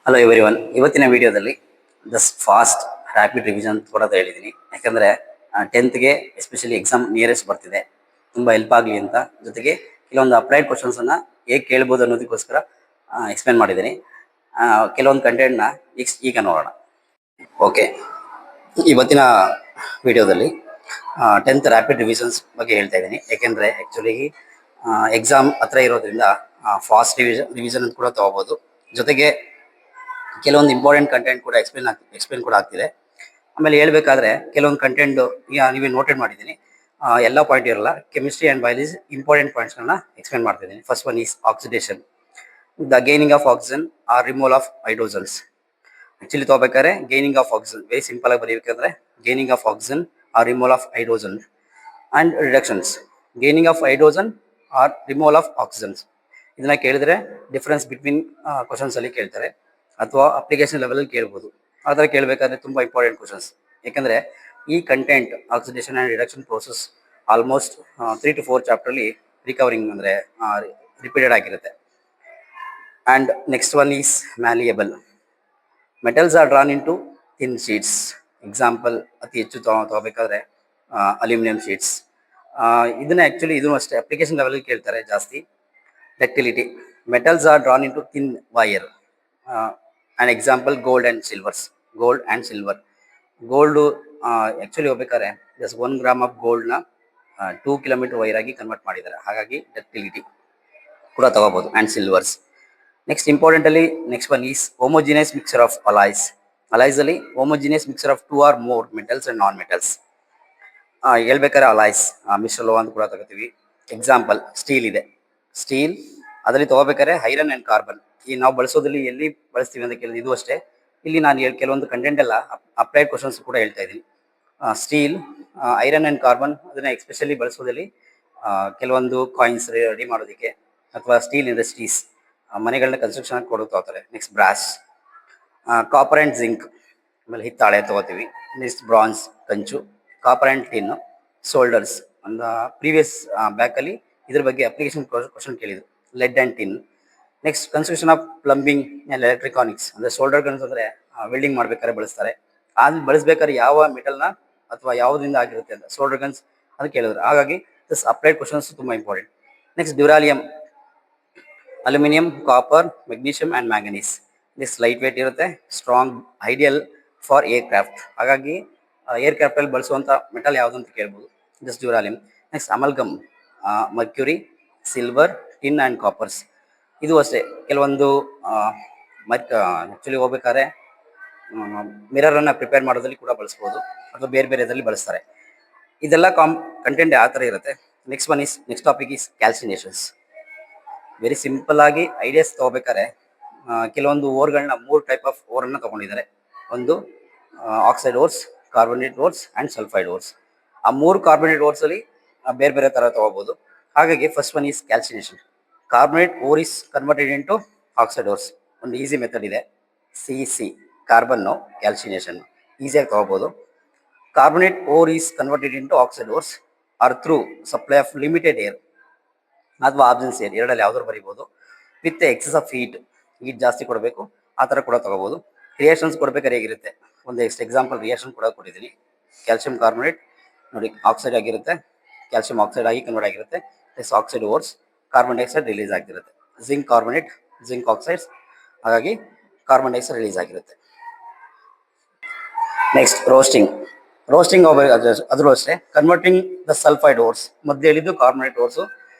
Hello everyone, ಇವತ್ತಿನ ವಿಡಿಯೋದಲ್ಲಿ just fast rapid revision ಕೊಡೋದು ಹೇಳಿದ್ದೀನಿ. ಯಾಕಂದರೆ 10th ಎಸ್ಪೆಷಲಿ ಎಕ್ಸಾಮ್ ನಿಯರೆಸ್ಟ್ ಬರ್ತಿದೆ, ತುಂಬ ಹೆಲ್ಪ್ ಆಗಲಿ ಅಂತ. ಜೊತೆಗೆ ಕೆಲವೊಂದು ಅಪ್ಲೈಡ್ ಕ್ವಶನ್ಸನ್ನು ಹೇಗೆ ಕೇಳ್ಬೋದು ಅನ್ನೋದಕ್ಕೋಸ್ಕರ ಎಕ್ಸ್ಪ್ಲೇನ್ ಮಾಡಿದ್ದೀನಿ. ಕೆಲವೊಂದು ಕಂಟೆಂಟ್ನ ಈಗ ನೋಡೋಣ. ಓಕೆ, ಇವತ್ತಿನ ವಿಡಿಯೋದಲ್ಲಿ 10th ರ್ಯಾಪಿಡ್ ರಿವಿಷನ್ಸ್ ಬಗ್ಗೆ ಹೇಳ್ತಾ ಇದ್ದೀನಿ. ಯಾಕೆಂದರೆ ಆ್ಯಕ್ಚುಲಿ ಎಕ್ಸಾಮ್ ಹತ್ರ ಇರೋದ್ರಿಂದ ಫಾಸ್ಟ್ ರಿವಿಷನ್ ಕೂಡ ತೊಗೋಬೋದು. ಜೊತೆಗೆ ಕೆಲವೊಂದು ಇಂಪಾರ್ಟೆಂಟ್ ಕಂಟೆಂಟ್ ಕೂಡ ಎಕ್ಸ್ಪ್ಲೇನ್ ಕೂಡ ಆಗ್ತಿದೆ. ಆಮೇಲೆ ಹೇಳ್ಬೇಕಾದ್ರೆ ಕೆಲವೊಂದು ಕಂಟೆಂಟ್ ನೀವೇ ನೋಟೆಡ್ ಮಾಡಿದ್ದೀನಿ, ಎಲ್ಲ ಪಾಯಿಂಟ್ ಇರಲ್ಲ. ಕೆಮಿಸ್ಟ್ರಿ ಆ್ಯಂಡ್ ಬಯಾಲಜಿ ಇಂಪಾರ್ಟೆಂಟ್ ಪಾಯಿಂಟ್ಸ್ಗಳನ್ನ ಎಕ್ಸ್ಪ್ಲೇನ್ ಮಾಡ್ತಿದ್ದೀನಿ. First one is oxidation, the gaining of oxygen or removal of hydrogens. Actually ತೊಗೋಬೇಕಾದ್ರೆ gaining of oxygen very simple ಆಗಿ ಬರೀಬೇಕಂದ್ರೆ gaining of oxygen or removal of hydrogen and reductions. Gaining of hydrogen or removal of oxygens ಇದನ್ನ ಕೇಳಿದ್ರೆ difference between questions ಅಲ್ಲಿ ಕೇಳ್ತಾರೆ, ಅಥವಾ application level ಕೇಳ್ಬೋದು. ಆ ಥರ ಕೇಳಬೇಕಾದ್ರೆ ತುಂಬ ಇಂಪಾರ್ಟೆಂಟ್ ಕ್ವಶನ್ಸ್. ಯಾಕಂದರೆ ಈ content oxidation and reduction process almost 3 to 4 ಚಾಪ್ಟರ್ಲಿ ರಿಕವರಿಂಗ್ ಅಂದರೆ ರಿಪೀಟೆಡ್ ಆಗಿರುತ್ತೆ. And next one is malleable. Metals are drawn in to thin sheets. Example ಅತಿ ಹೆಚ್ಚು ತಗೋಬೇಕಾದ್ರೆ ಅಲ್ಯೂಮಿನಿಯಂ ಶೀಟ್ಸ್. ಇದನ್ನ ಆ್ಯಕ್ಚುಲಿ ಇದೂ ಅಷ್ಟೇ ಅಪ್ಲಿಕೇಶನ್ ಲೆವೆಲ್ಗೆ ಕೇಳ್ತಾರೆ ಜಾಸ್ತಿ. Ductility, metals are drawn in to thin wire. And example gold and silvers. Gold and silver, gold actually ಹೋಗ್ಬೇಕಾದ್ರೆ ಜಸ್ಟ್ 1 ಗ್ರಾಮ್ ಆಫ್ ಗೋಲ್ಡ್ನ 2 ಕಿಲೋಮೀಟರ್ ವೈರ್ ಆಗಿ ಕನ್ವರ್ಟ್ ಮಾಡಿದ್ದಾರೆ. ಹಾಗಾಗಿ ಡಕ್ಟಿಲಿಟಿ ಕೂಡ ತಗೋಬೋದು. And silvers. ನೆಕ್ಸ್ಟ್ ಇಂಪಾರ್ಟೆಂಟಲ್ಲಿ next one is homogeneous mixer of alloys. ಅಲಾಯ್ಸಲ್ಲಿ homogeneous mixer of 2 or more metals and non metals. ಹೇಳ್ಬೇಕಾದ್ರೆ ಅಲಾಯ್ಸ್ ಮಿಶ್ರಲೋಹ ಅಂತ ಕೂಡ ತಗೋತೀವಿ. ಎಕ್ಸಾಂಪಲ್ ಸ್ಟೀಲ್ ಇದೆ. ಸ್ಟೀಲ್ ಅದರಲ್ಲಿ ತಗೋಬೇಕಾದ್ರೆ ಐರನ್ ಆ್ಯಂಡ್ ಕಾರ್ಬನ್. ಈ ನಾವು ಬಳಸೋದ್ರಲ್ಲಿ ಎಲ್ಲಿ ಬಳಸ್ತೀವಿ ಅಂತ ಕೇಳಿದ್ರೆ ಇದು ಅಷ್ಟೇ. ಇಲ್ಲಿ ನಾನು ಕೆಲವೊಂದು ಕಂಟೆಂಟ್ ಎಲ್ಲ ಅಪ್ಲೈಡ್ ಕ್ವಶನ್ಸ್ ಕೂಡ ಹೇಳ್ತಾ ಇದ್ದೀನಿ. ಸ್ಟೀಲ್, ಐರನ್ ಆ್ಯಂಡ್ ಕಾರ್ಬನ್ ಅದನ್ನ ಎಸ್ಪೆಷಲಿ ಬಳಸೋದ್ರಲ್ಲಿ ಕೆಲವೊಂದು ಕಾಯಿನ್ಸ್ ರೆಡಿ ಮಾಡೋದಕ್ಕೆ, ಅಥವಾ ಸ್ಟೀಲ್ ಇಂಡಸ್ಟ್ರೀಸ್ ಮನೆಗಳನ್ನ ಕನ್ಸ್ಟ್ರಕ್ಷನ್ ಕೊಡ್ತಾ. Next brass, copper and zinc, ಆಮೇಲೆ ಹಿತ್ತಾಳೆ ತಗೋತೀವಿ. ನೆಕ್ಸ್ಟ್ ಬ್ರಾನ್ಸ್ ಕಂಚು, ಕಾಪರ್ ಆ್ಯಂಡ್ ಟಿನ್, ಸೋಲ್ಡರ್ಸ್. ಒಂದು ಪ್ರೀವಿಯಸ್ ಬ್ಯಾಕಲ್ಲಿ ಇದ್ರ ಬಗ್ಗೆ ಅಪ್ಲಿಕೇಶನ್ ಕ್ವಶನ್ ಕೇಳಿದ್ರು, lead and tin. Next construction of plumbing and electronics. ಅಂದರೆ ಸೋಲ್ಡರ್ ಗನ್ಸ್ ಅಂದರೆ ವೆಲ್ಡಿಂಗ್ ಮಾಡ್ಬೇಕಾದ್ರೆ ಬಳಸ್ತಾರೆ. ಅಲ್ಲಿ ಬಳಸ್ಬೇಕಾದ್ರೆ ಯಾವ ಮೆಟಲ್ನ ಅಥವಾ ಯಾವುದರಿಂದ ಆಗಿರುತ್ತೆ ಅಂತ ಸೋಲ್ಡರ್ ಗನ್ಸ್ ಅದು ಕೇಳಿದ್ರು. ಹಾಗಾಗಿ ದಿಸ್ ಅಪ್ಲೈಡ್ ಕ್ವಶನ್ಸ್ ತುಂಬ important. Next duralumin, aluminium, copper, magnesium and manganese. This light weight ಇರುತ್ತೆ, strong, ideal for aircraft. ಹಾಗಾಗಿ ಏರ್ ಕ್ರಾಫ್ಟಲ್ಲಿ ಬಳಸುವಂಥ ಮೆಟಲ್ ಯಾವುದು ಅಂತ ಕೇಳ್ಬೋದು. This duralumin. Next amalgam, mercury, silver, tin and coppers. ಇದು ಅಷ್ಟೇ ಕೆಲವೊಂದು ಆ್ಯಕ್ಚುಲಿ ಹೋಗ್ಬೇಕಾದ್ರೆ ಮಿರರನ್ನು ಪ್ರಿಪೇರ್ ಮಾಡೋದ್ರಲ್ಲಿ ಕೂಡ ಬಳಸ್ಬೋದು, ಅಥವಾ ಬೇರೆ ಬೇರೆ ಇದರಲ್ಲಿ ಬಳಸ್ತಾರೆ. ಇದೆಲ್ಲ ಕಂಟೆಂಟ್ ಯಾವ ಥರ ಇರುತ್ತೆ. Next topic is calcinations. Very simple ಆಗಿ ಐಡಿಯಾಸ್ ತೊಗೋಬೇಕಾದ್ರೆ ಕೆಲವೊಂದು ಓರ್ಗಳನ್ನ 3 ಟೈಪ್ ಆಫ್ ಓರನ್ನು ತೊಗೊಂಡಿದ್ದಾರೆ. ಒಂದು oxide ores, carbonate ores and sulphide ores. ಆ 3 ಕಾರ್ಬನೇಟ್ ಓರ್ಸಲ್ಲಿ ಬೇರೆ ಬೇರೆ ಥರ ತೊಗೋಬೋದು. ಹಾಗಾಗಿ first one is calcination. Carbonate ore is converted into oxide ores. ಒಂದು ಈಸಿ ಮೆಥಡ್ ಇದೆ, CC ಕಾರ್ಬನ್ನು ಕ್ಯಾಲ್ಸಿನೇಷನ್ ಈಸಿಯಾಗಿ ತೊಗೋಬೋದು. Carbonate ore is converted into oxide ores or through supply of limited air ಅಥವಾ ಆಬ್ಸೆನ್ಸ್ ಏರ್, ಎರಡಲ್ಲಿ ಯಾವ್ದಾದ್ರು ಬರೀಬೋದು. ವಿತ್ ಎಕ್ಸಸ್ ಆಫ್ ಹೀಟ್ ಜಾಸ್ತಿ ಕೊಡಬೇಕು, ಆ ಥರ ಕೂಡ ತೊಗೋಬೋದು. ರಿಯಾಕ್ಷನ್ಸ್ ಕೊಡಬೇಕಾದ್ರೆ ಹೇಗಿರುತ್ತೆ, ಒಂದು ಎಕ್ಸಾಂಪಲ್ ರಿಯಾಕ್ಷನ್ ಕೂಡ ಕೊಟ್ಟಿದ್ದೀನಿ. ಕ್ಯಾಲ್ಸಿಯಂ ಕಾರ್ಬನೇಟ್ ನೋಡಿ ಆಕ್ಸೈಡ್ ಆಗಿರುತ್ತೆ, ಕ್ಯಾಲ್ಸಿಯಂ ಆಕ್ಸೈಡ್ ಆಗಿ ಕನ್ವರ್ಟ್ ಆಗಿರುತ್ತೆ. Plus oxide ores, carbon dioxide release ಆಗಿರುತ್ತೆ. ಜಿಂಕ್ ಕಾರ್ಬನೇಟ್, ಜಿಂಕ್ ಆಕ್ಸೈಡ್ಸ್, ಹಾಗಾಗಿ ಕಾರ್ಬನ್ ಡೈಆಕ್ಸೈಡ್ ರಿಲೀಸ್ ಆಗಿರುತ್ತೆ. ನೆಕ್ಸ್ಟ್ ರೋಸ್ಟಿಂಗ್ ಅದ್ರೂ ಅಷ್ಟೇ ಕನ್ವರ್ಟಿಂಗ್ ದ ಸಲ್ಫೈಡ್ ಓರ್ಸ್. ಮಧ್ಯೆ ಹೇಳಿದ್ದು ಕಾರ್ಬನೇಟ್ ಓರ್ಸು.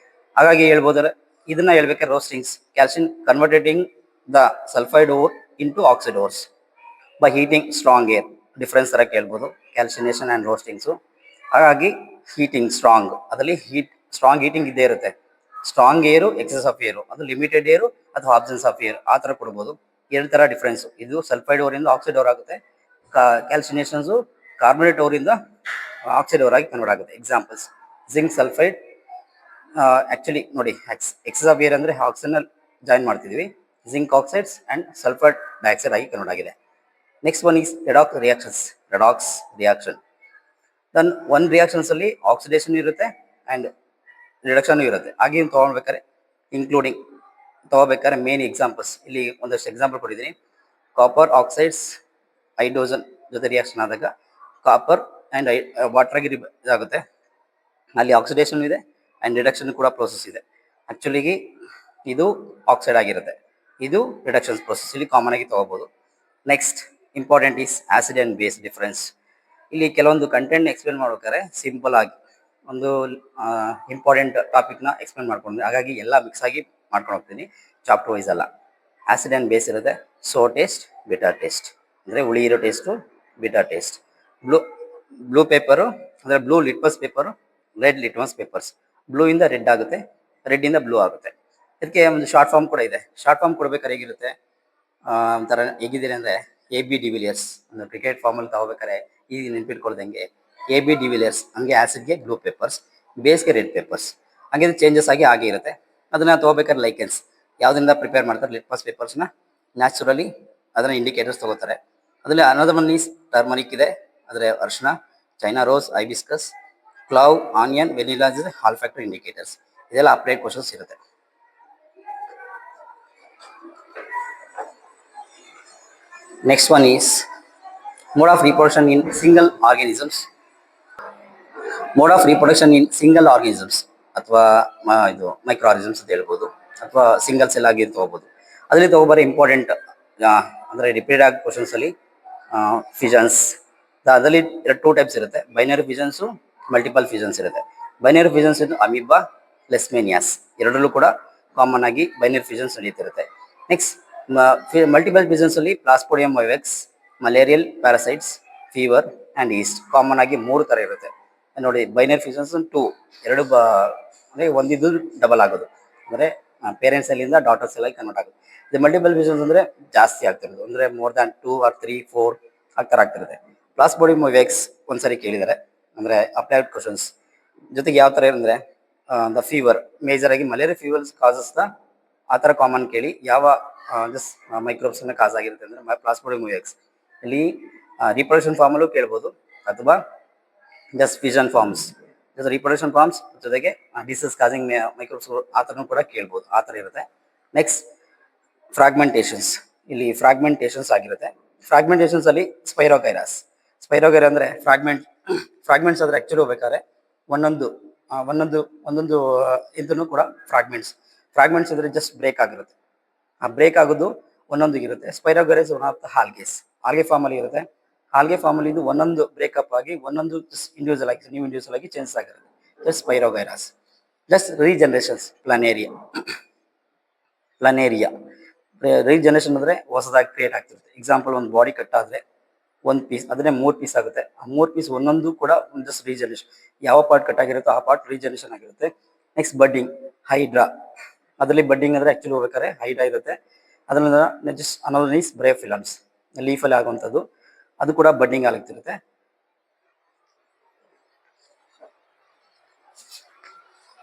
ಹಾಗಾಗಿ ಹೇಳ್ಬೋದ್ರೆ ಇದನ್ನ ಹೇಳ್ಬೇಕಾದ್ರೆ roastings, calcium converting the sulphide ore into oxide ores by heating strong air. Difference ಥರ ಕೇಳ್ಬೋದು ಕ್ಯಾಲ್ಸಿನೇಷನ್ ಆ್ಯಂಡ್ ರೋಸ್ಟಿಂಗ್ಸು. ಹಾಗಾಗಿ ಹೀಟಿಂಗ್ ಸ್ಟ್ರಾಂಗ್, ಅದರಲ್ಲಿ ಸ್ಟ್ರಾಂಗ್ ಹೀಟಿಂಗ್ ಇದ್ದೇ ಇರುತ್ತೆ. ಸ್ಟ್ರಾಂಗ್ ಏರು, ಎಕ್ಸಸ್ ಆಫ್ ಏರು, ಅದು ಲಿಮಿಟೆಡ್ ಏರು ಅಥವಾ ಆಬ್ಸೆನ್ಸ್ ಆಫ್ ಏರ್, ಆ ಥರ ಕೊಡ್ಬೋದು. 2 ಥರ ಡಿಫ್ರೆನ್ಸು. ಇದು ಸಲ್ಫೈಡ್ ಓರಿಂದ ಆಕ್ಸೈಡ್ ಓರ್ ಆಗುತ್ತೆ, ಕ್ಯಾಲ್ಸಿನೇಷನ್ಸು ಕಾರ್ಬನೇಟ್ ಓರಿಂದ ಆಕ್ಸೈಡ್ ಓರ್ ಆಗಿ ಕನ್ವರ್ಟ್ ಆಗುತ್ತೆ. ಎಕ್ಸಾಂಪಲ್ಸ್ ಜಿಂಕ್ ಸಲ್ಫೈಡ್, ಆ್ಯಕ್ಚುಲಿ ನೋಡಿ ಎಕ್ಸಸ್ ಆಫ್ ಏರ್ ಅಂದರೆ ಆಕ್ಸಿಜನ್ ಜಾಯಿನ್ ಮಾಡ್ತಿದ್ವಿ, zinc oxides and sulphur dioxide ಆಗಿ ಕನ್ವರ್ಟ್ ಆಗಿದೆ. Next one is redox reaction. Then ಒಂದು ರಿಯಾಕ್ಷನ್ಸಲ್ಲಿ ಆಕ್ಸಿಡೇಷನ್ ಇರುತ್ತೆ ಆ್ಯಂಡ್ ರಿಡಕ್ಷನ್ ಇರುತ್ತೆ. ಹಾಗೆ ತೊಗೊಳ್ಬೇಕಾದ್ರೆ ಇನ್ಕ್ಲೂಡಿಂಗ್ ತೊಗೋಬೇಕಾದ್ರೆ ಮೇನ್ ಎಕ್ಸಾಂಪಲ್ಸ್ ಇಲ್ಲಿ ಒಂದಷ್ಟು ಎಕ್ಸಾಂಪಲ್ ಕೊಟ್ಟಿದ್ದೀನಿ. ಕಾಪರ್ ಆಕ್ಸೈಡ್ಸ್ ಹೈಡ್ರೋಜನ್ ಜೊತೆ ರಿಯಾಕ್ಷನ್ ಆದಾಗ ಕಾಪರ್ ಆ್ಯಂಡ್ ವಾಟರ್ ಆಗಿ ಇದಾಗುತ್ತೆ. ಅಲ್ಲಿ ಆಕ್ಸಿಡೇಷನ್ ಇದೆ ಆ್ಯಂಡ್ ರಿಡಕ್ಷನ್ ಕೂಡ ಪ್ರೋಸೆಸ್ ಇದೆ. ಆ್ಯಕ್ಚುಲಿಗೆ ಇದು ಆಕ್ಸೈಡ್ ಆಗಿರುತ್ತೆ, ಇದು ರಿಡಕ್ಷನ್ಸ್ ಪ್ರೋಸೆಸ್ ಇಲ್ಲಿ ಕಾಮನ್ ಆಗಿ ತೊಗೋಬೋದು. Next important is acid and base difference. ಇಲ್ಲಿ ಕೆಲವೊಂದು ಕಂಟೆಂಟ್ ಎಕ್ಸ್ಪ್ಲೇನ್ ಮಾಡ್ಬೇಕಾದ್ರೆ ಸಿಂಪಲ್ ಆಗಿ ಒಂದು ಇಂಪಾರ್ಟೆಂಟ್ ಟಾಪಿಕ್ನ ಎಕ್ಸ್ಪ್ಲೇನ್ ಮಾಡ್ಕೊಂಡು, ಹಾಗಾಗಿ ಎಲ್ಲ ಮಿಕ್ಸ್ ಆಗಿ ಮಾಡ್ಕೊಂಡು ಹೋಗ್ತೀನಿ, ಚಾಪ್ಟರ್ ವೈಸ್ ಅಲ್ಲ. ಆಸಿಡ್ ಆ್ಯಂಡ್ ಬೇಸ್ ಇರುತ್ತೆ, ಸೋ ಟೇಸ್ಟ್, ಬಿಟರ್ ಟೇಸ್ಟ್, ಅಂದರೆ ಹುಳಿ ಇರೋ taste, bitter taste. Blue paper ಅಂದರೆ blue litmus paper, red litmus papers. Blue ಇಂದ ರೆಡ್ ಆಗುತ್ತೆ, ರೆಡ್ ಇಂದ ಬ್ಲೂ ಆಗುತ್ತೆ. ಇದಕ್ಕೆ ಒಂದು ಶಾರ್ಟ್ ಫಾರ್ಮ್ ಕೂಡ ಇದೆ. ಶಾರ್ಟ್ ಫಾರ್ಮ್ ಕೊಡ್ಬೇಕಾದ್ರೆ ಹೇಗಿರುತ್ತೆ, ಒಂಥರ ಹೇಗಿದ್ದೀರಿ ಅಂದರೆ AB ಡಿವಿಲಿಯರ್ಸ್, ಅಂದರೆ ಕ್ರಿಕೆಟ್ ಫಾರ್ಮಲ್ಲಿ ತಗೋಬೇಕಾದ್ರೆ ಈಗ ನೆನ್ಪಿಟ್ಕೊಳ್ದಂಗೆ AB ಡಿವಿಲಿಯರ್ಸ್, ಹಂಗೆ ಆ್ಯಸಿಡ್ಗೆ ಬ್ಲೂ ಪೇಪರ್ಸ್, ಬೇಸ್ಗೆ ರೆಡ್ ಪೇಪರ್ಸ್, ಹಾಗೆ ಚೇಂಜಸ್ ಆಗಿ ಹಾಗೆ ಇರುತ್ತೆ. ಅದನ್ನು ತೊಗೋಬೇಕಾದ್ರೆ ಲೈಕೆನ್ಸ್ ಯಾವುದರಿಂದ ಪ್ರಿಪೇರ್ ಮಾಡ್ತಾರೆ, ಲಿಟ್ಮಸ್ ಪೇಪರ್ಸ್ನ ನ್ಯಾಚುರಲಿ ಅದನ್ನು ಇಂಡಿಕೇಟರ್ಸ್ ತೊಗೋತಾರೆ. ಅದರಲ್ಲಿ ಅನದರ್ ಒನ್ ಈಸ್ ಟರ್ಮರಿಕ್ ಇದೆ, ಅಂದರೆ ಅರ್ಶಿನ, China rose, hibiscus, clove, onion, vanilla is olfactory indicators. ಇದೆಲ್ಲ ಅಪ್ಲೈಡ್ ಕ್ವಶನ್ಸ್ ಇರುತ್ತೆ. Next one is mode of reproduction in single organisms. Mode of reproduction in single organisms ಅಥವಾ ಇದು micro organisms ಅಂತ ಹೇಳ್ಬೋದು, ಅಥವಾ ಸಿಂಗಲ್ ಸೆಲ್ ಆಗಿ ತೊಗೋಬೋದು. ಅದರಲ್ಲಿ ತೊಗೊಬಾರಿ ಇಂಪಾರ್ಟೆಂಟ್ ಅಂದರೆ ರಿಪೀಟ್ ಆಗಿ ಕ್ವಶನ್ಸಲ್ಲಿ ಫಿಷನ್ಸ್. ಅದರಲ್ಲಿ 2 ಟೈಪ್ಸ್ ಇರುತ್ತೆ, ಬೈನರಿ ಫಿಷನ್ಸು, ಮಲ್ಟಿಪಲ್ ಫಿಷನ್ಸ್ ಇರುತ್ತೆ. ಬೈನರಿ ಫಿಷನ್ಸ್ ಇದು ಅಮೀಬಾ, ಲೆಸ್ಮೇನಿಯಾಸ್, ಎರಡರಲ್ಲೂ ಕೂಡ ಕಾಮನ್ ಆಗಿ ಬೈನರಿ ಫಿಷನ್ಸ್ ನಡೀತಿರುತ್ತೆ. ನೆಕ್ಸ್ಟ್ ಮಲ್ಟಿಪಲ್ ಫಿಷನ್ಸಲ್ಲಿ plasmodium vivax, malarial parasites, fever and yeast, common ಆಗಿ 3 ಥರ ಇರುತ್ತೆ. ನೋಡಿ ಬೈನರಿ ಫಿಷನ್ಸ್ 2, ಎರಡು ಅಂದರೆ ಒಂದಿದ್ದು ಡಬಲ್ ಆಗೋದು, ಅಂದರೆ ಪೇರೆಂಟ್ಸ್ ಸೆಲ್ಲಿಂದ ಡಾಟರ್ ಸೆಲ್ ಆಗಿ ಕನ್ವರ್ಟ್ ಆಗೋದು. ಇದು ಮಲ್ಟಿಪಲ್ ಫಿಷನ್ಸ್ ಅಂದರೆ ಜಾಸ್ತಿ ಆಗ್ತಿರೋದು, ಅಂದರೆ ಮೋರ್ ದ್ಯಾನ್ 2 or 3, 4 ಆ ಥರ ಆಗ್ತಿರುತ್ತೆ. ಪ್ಲಾಸ್ಪೋಡಿಯಂ ವೈವೆಕ್ಸ್ ಒಂದ್ಸರಿ ಕೇಳಿದ್ದಾರೆ, ಅಂದರೆ ಅಪ್ಲೈಡ್ ಕ್ವಶನ್ಸ್. ಜೊತೆಗೆ ಯಾವ ಥರ ಅಂದರೆ ದ ಫೀವರ್, ಮೇಜರ್ ಆಗಿ ಮಲೇರಿಯಾ ಫೀವರ್ಸ್ ಕಾಸಸ್ ಆ ಥರ ಕಾಮನ್ ಕೇಳಿ, ಯಾವ ಜಸ್ಟ್ ಮೈಕ್ರೋಬ್ಸನ್ನ ಕಾಸ್ ಆಗಿರುತ್ತೆ ಅಂದರೆ ಪ್ಲಾಸ್ಪೋಡಿಯಂ ವೈವೆಕ್ಸ್. ಇಲ್ಲಿ ರಿಪ್ರೊಡಕ್ಷನ್ ಫಾರ್ಮಲ್ಲೂ ಕೇಳ್ಬೋದು, ಅಥವಾ just fission forms, just reproduction forms ಜೊತೆಗೆ ಡಿಸೀಸ್ ಕಾಸಿಂಗ್ ಮೈಕ್ರೋಬ್ಸ್ ಆ ಥರನೂ ಕೂಡ ಕೇಳ್ಬೋದು, ಆ ಥರ ಇರುತ್ತೆ. ನೆಕ್ಸ್ಟ್ ಫ್ರಾಗ್ಮೆಂಟೇಷನ್ಸ್, ಇಲ್ಲಿ ಫ್ರಾಗ್ಮೆಂಟೇಷನ್ಸ್ ಆಗಿರುತ್ತೆ. ಫ್ರಾಗ್ಮೆಂಟೇಷನ್ಸ್ ಅಲ್ಲಿ ಸ್ಪೈರೋಗೈರಾಸ್. ಸ್ಪೈರೋಗೈರಾ ಅಂದರೆ ಫ್ರಾಗ್ಮೆಂಟ್ಸ್ ಆದರೆ ಆ್ಯಕ್ಚುಲಿ ಹೋಗ್ಬೇಕಾದ್ರೆ ಒಂದೊಂದು ಇದನ್ನು ಕೂಡ ಫ್ರಾಗ್ಮೆಂಟ್ಸ್ ಇದ್ರೆ ಜಸ್ಟ್ ಬ್ರೇಕ್ ಆಗಿರುತ್ತೆ. ಆ ಬ್ರೇಕ್ ಆಗೋದು ಒಂದೊಂದಿಗಿರುತ್ತೆ. ಸ್ಪೈರೋಗೈರಾಸ್ ಒನ್ ಆಫ್ ದ ಆಲ್ಗೆ ಫಾರ್ಮಲ್ಲಿ ಇರುತ್ತೆ. ಆಲ್ಗೆ ಫಾರ್ಮಲ್ಲಿ ಇದು ಒಂದೊಂದು ಬ್ರೇಕಪ್ ಆಗಿ ಒಂದೊಂದು ಇಂಡಿವಿಜುವಲ್ ಆಗಿ ನ್ಯೂ ಇಂಡಿವಿಜುವಲ್ ಆಗಿ ಚೇಂಜ್ ಆಗಿರುತ್ತೆ. ಜಸ್ಟ್ ಸ್ಪೈರೋಗೈರಾಸ್. ಜಸ್ಟ್ ರೀಜನರೇಷನ್ಸ್, ಪ್ಲಾನೇರಿಯಾ ರೀಜನರೇಷನ್ ಅಂದರೆ ಹೊಸದಾಗಿ ಕ್ರಿಯೇಟ್ ಆಗ್ತಿರುತ್ತೆ. ಎಕ್ಸಾಂಪಲ್, ಒಂದು ಬಾಡಿ ಕಟ್ ಆದರೆ ಒಂದು ಪೀಸ್, ಅದನ್ನೇ 3 ಪೀಸ್ ಆಗುತ್ತೆ. ಆ 3 ಪೀಸ್ ಒಂದೊಂದು ಕೂಡ ಜಸ್ಟ್ ರೀಜನರೇಷನ್, ಯಾವ ಪಾರ್ಟ್ ಕಟ್ ಆಗಿರುತ್ತೋ ಆ ಪಾರ್ಟ್ ರೀಜನರೇಷನ್ ಆಗಿರುತ್ತೆ. Next budding, hydra. ಅದರಲ್ಲಿ ಬಡ್ಡಿಂಗ್ ಅಂದರೆ ಆ್ಯಕ್ಚುಲಿ ಹೋಗ್ಬೇಕಾದ್ರೆ ಹೈಡ್ರಾ ಇರುತ್ತೆ. ಅದರಿಂದ ಜಸ್ಟ್ ಅನದರ್ ಈಸ್ ಬ್ರೇಫಿಲಮ್ಸ್, ಲೀಫಲ್ಲಿ ಆಗುವಂಥದ್ದು, ಅದು ಕೂಡ ಬಡ್ಡಿಂಗ್ ಆಗ್ತಿರುತ್ತೆ.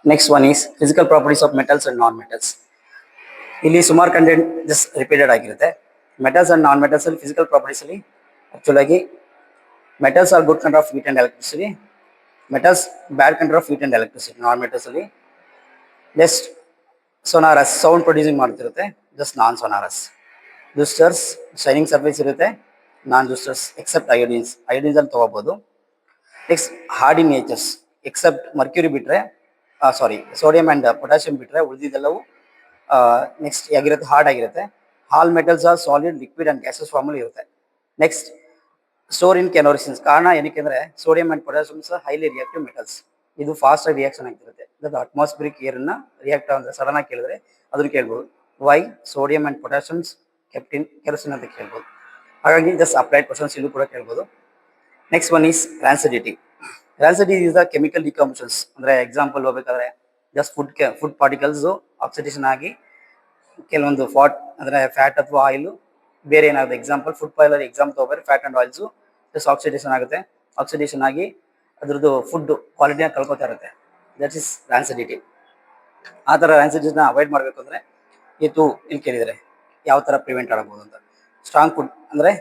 Next one is physical properties of metals and non metals. ಇಲ್ಲಿ ಸುಮಾರು ಕಂಟೆಂಟ್ ಜಸ್ಟ್ ರಿಪೀಟೆಡ್ ಆಗಿರುತ್ತೆ. ಮೆಟಲ್ಸ್ ಅಂಡ್ ನಾನ್ ಮೆಟಲ್ಸ್ ಅಲ್ಲಿ ಫಿಸಿಕಲ್ ಪ್ರಾಪರ್ಟೀಸ್ ಅಲ್ಲಿ ಆಕ್ಚುಲಾಗಿ metals are good conductor of heat and electricity, metals bad conductor of heat and electricity. Non metals ಅಲ್ಲಿ just sonorous, sound producing ಮಾಡ್ತಿರುತ್ತೆ, just non sonorous. Lustrous, shining surface ಇರುತ್ತೆ, non lustrous except iodines ಅಲ್ಲಿ ತೊಗೋಬೋದು. Next hard in natures except mercury ಬಿಟ್ಟರೆ, sodium and potassium ಬಿಟ್ಟರೆ ಉಳಿದಿದ್ದೆಲ್ಲವೂ next ಆಗಿರುತ್ತೆ, hard ಆಗಿರುತ್ತೆ. All metals are solid, liquid and gases ಫಾರ್ಮಲ್ಲಿ ಇರುತ್ತೆ. Next store in kerosene. ಕಾರಣ ಏನಕ್ಕೆ ಅಂದರೆ sodium and potassiums highly reactive metals. ಇದು ಫಾಸ್ಟ್ ಆಗಿ ರಿಯಾಕ್ಷನ್ ಆಗ್ತಿರುತ್ತೆ. ಇದು ಅಟ್ಮಾಸ್ಫಿರಿಕ್ ಏರನ್ನ ರಿಯಾಕ್ಟ್ ಅಂದರೆ ಸಡನ್ ಆಗಿ ಕೇಳಿದ್ರೆ ಅದನ್ನು ಕೇಳ್ಬೋದು. Why sodium and potassiums kept in kerosene ಅಂತ ಕೇಳ್ಬೋದು. ಹಾಗಾಗಿ ಜಸ್ಟ್ ಅಪ್ಲೈಡ್ ಕ್ವಶನ್ಸ್ ಇಲ್ಲೂ ಕೂಡ ಕೇಳ್ಬೋದು. Next one is rancidity. Rancidity is the chemical decompositions. ಅಂದರೆ ಎಕ್ಸಾಂಪಲ್ ಹೋಗ್ಬೇಕಾದ್ರೆ ಜಸ್ಟ್ ಫುಡ್ ಪಾರ್ಟಿಕಲ್ಸು ಆಕ್ಸಿಡೇಷನ್ ಆಗಿ ಕೆಲವೊಂದು ಅಂದರೆ ಫ್ಯಾಟ್ ಅಥವಾ ಆಯಿಲು ಬೇರೆ ಏನಾಗುತ್ತೆ. ಎಕ್ಸಾಂಪಲ್ ಫುಡ್ ಪಾಯ್ಲರ್ ಎಕ್ಸಾಂಪಲ್ ತೊಗೊಬಾರೆ, fat and oils just oxidation ಆಗುತ್ತೆ. ಆಕ್ಸಿಡೇಷನ್ ಆಗಿ ಅದ್ರದ್ದು ಫುಡ್ ಕ್ವಾಲಿಟಿನ ಕಳ್ಕೊತಾ ಇರುತ್ತೆ. That is rancidity. ಆ ಥರ ರ್ಯಾನ್ಸಿಡಿಟಿನ ಅವಾಯ್ಡ್ ಮಾಡಬೇಕು ಅಂದರೆ ಇಲ್ಲಿ ಕೇಳಿದರೆ ಯಾವ ಥರ ಪ್ರಿವೆಂಟ್ ಆಗಬಹುದು ಅಂತ. ಸ್ಟ್ರಾಂಗ್ ಫುಡ್ ಅಂದರೆ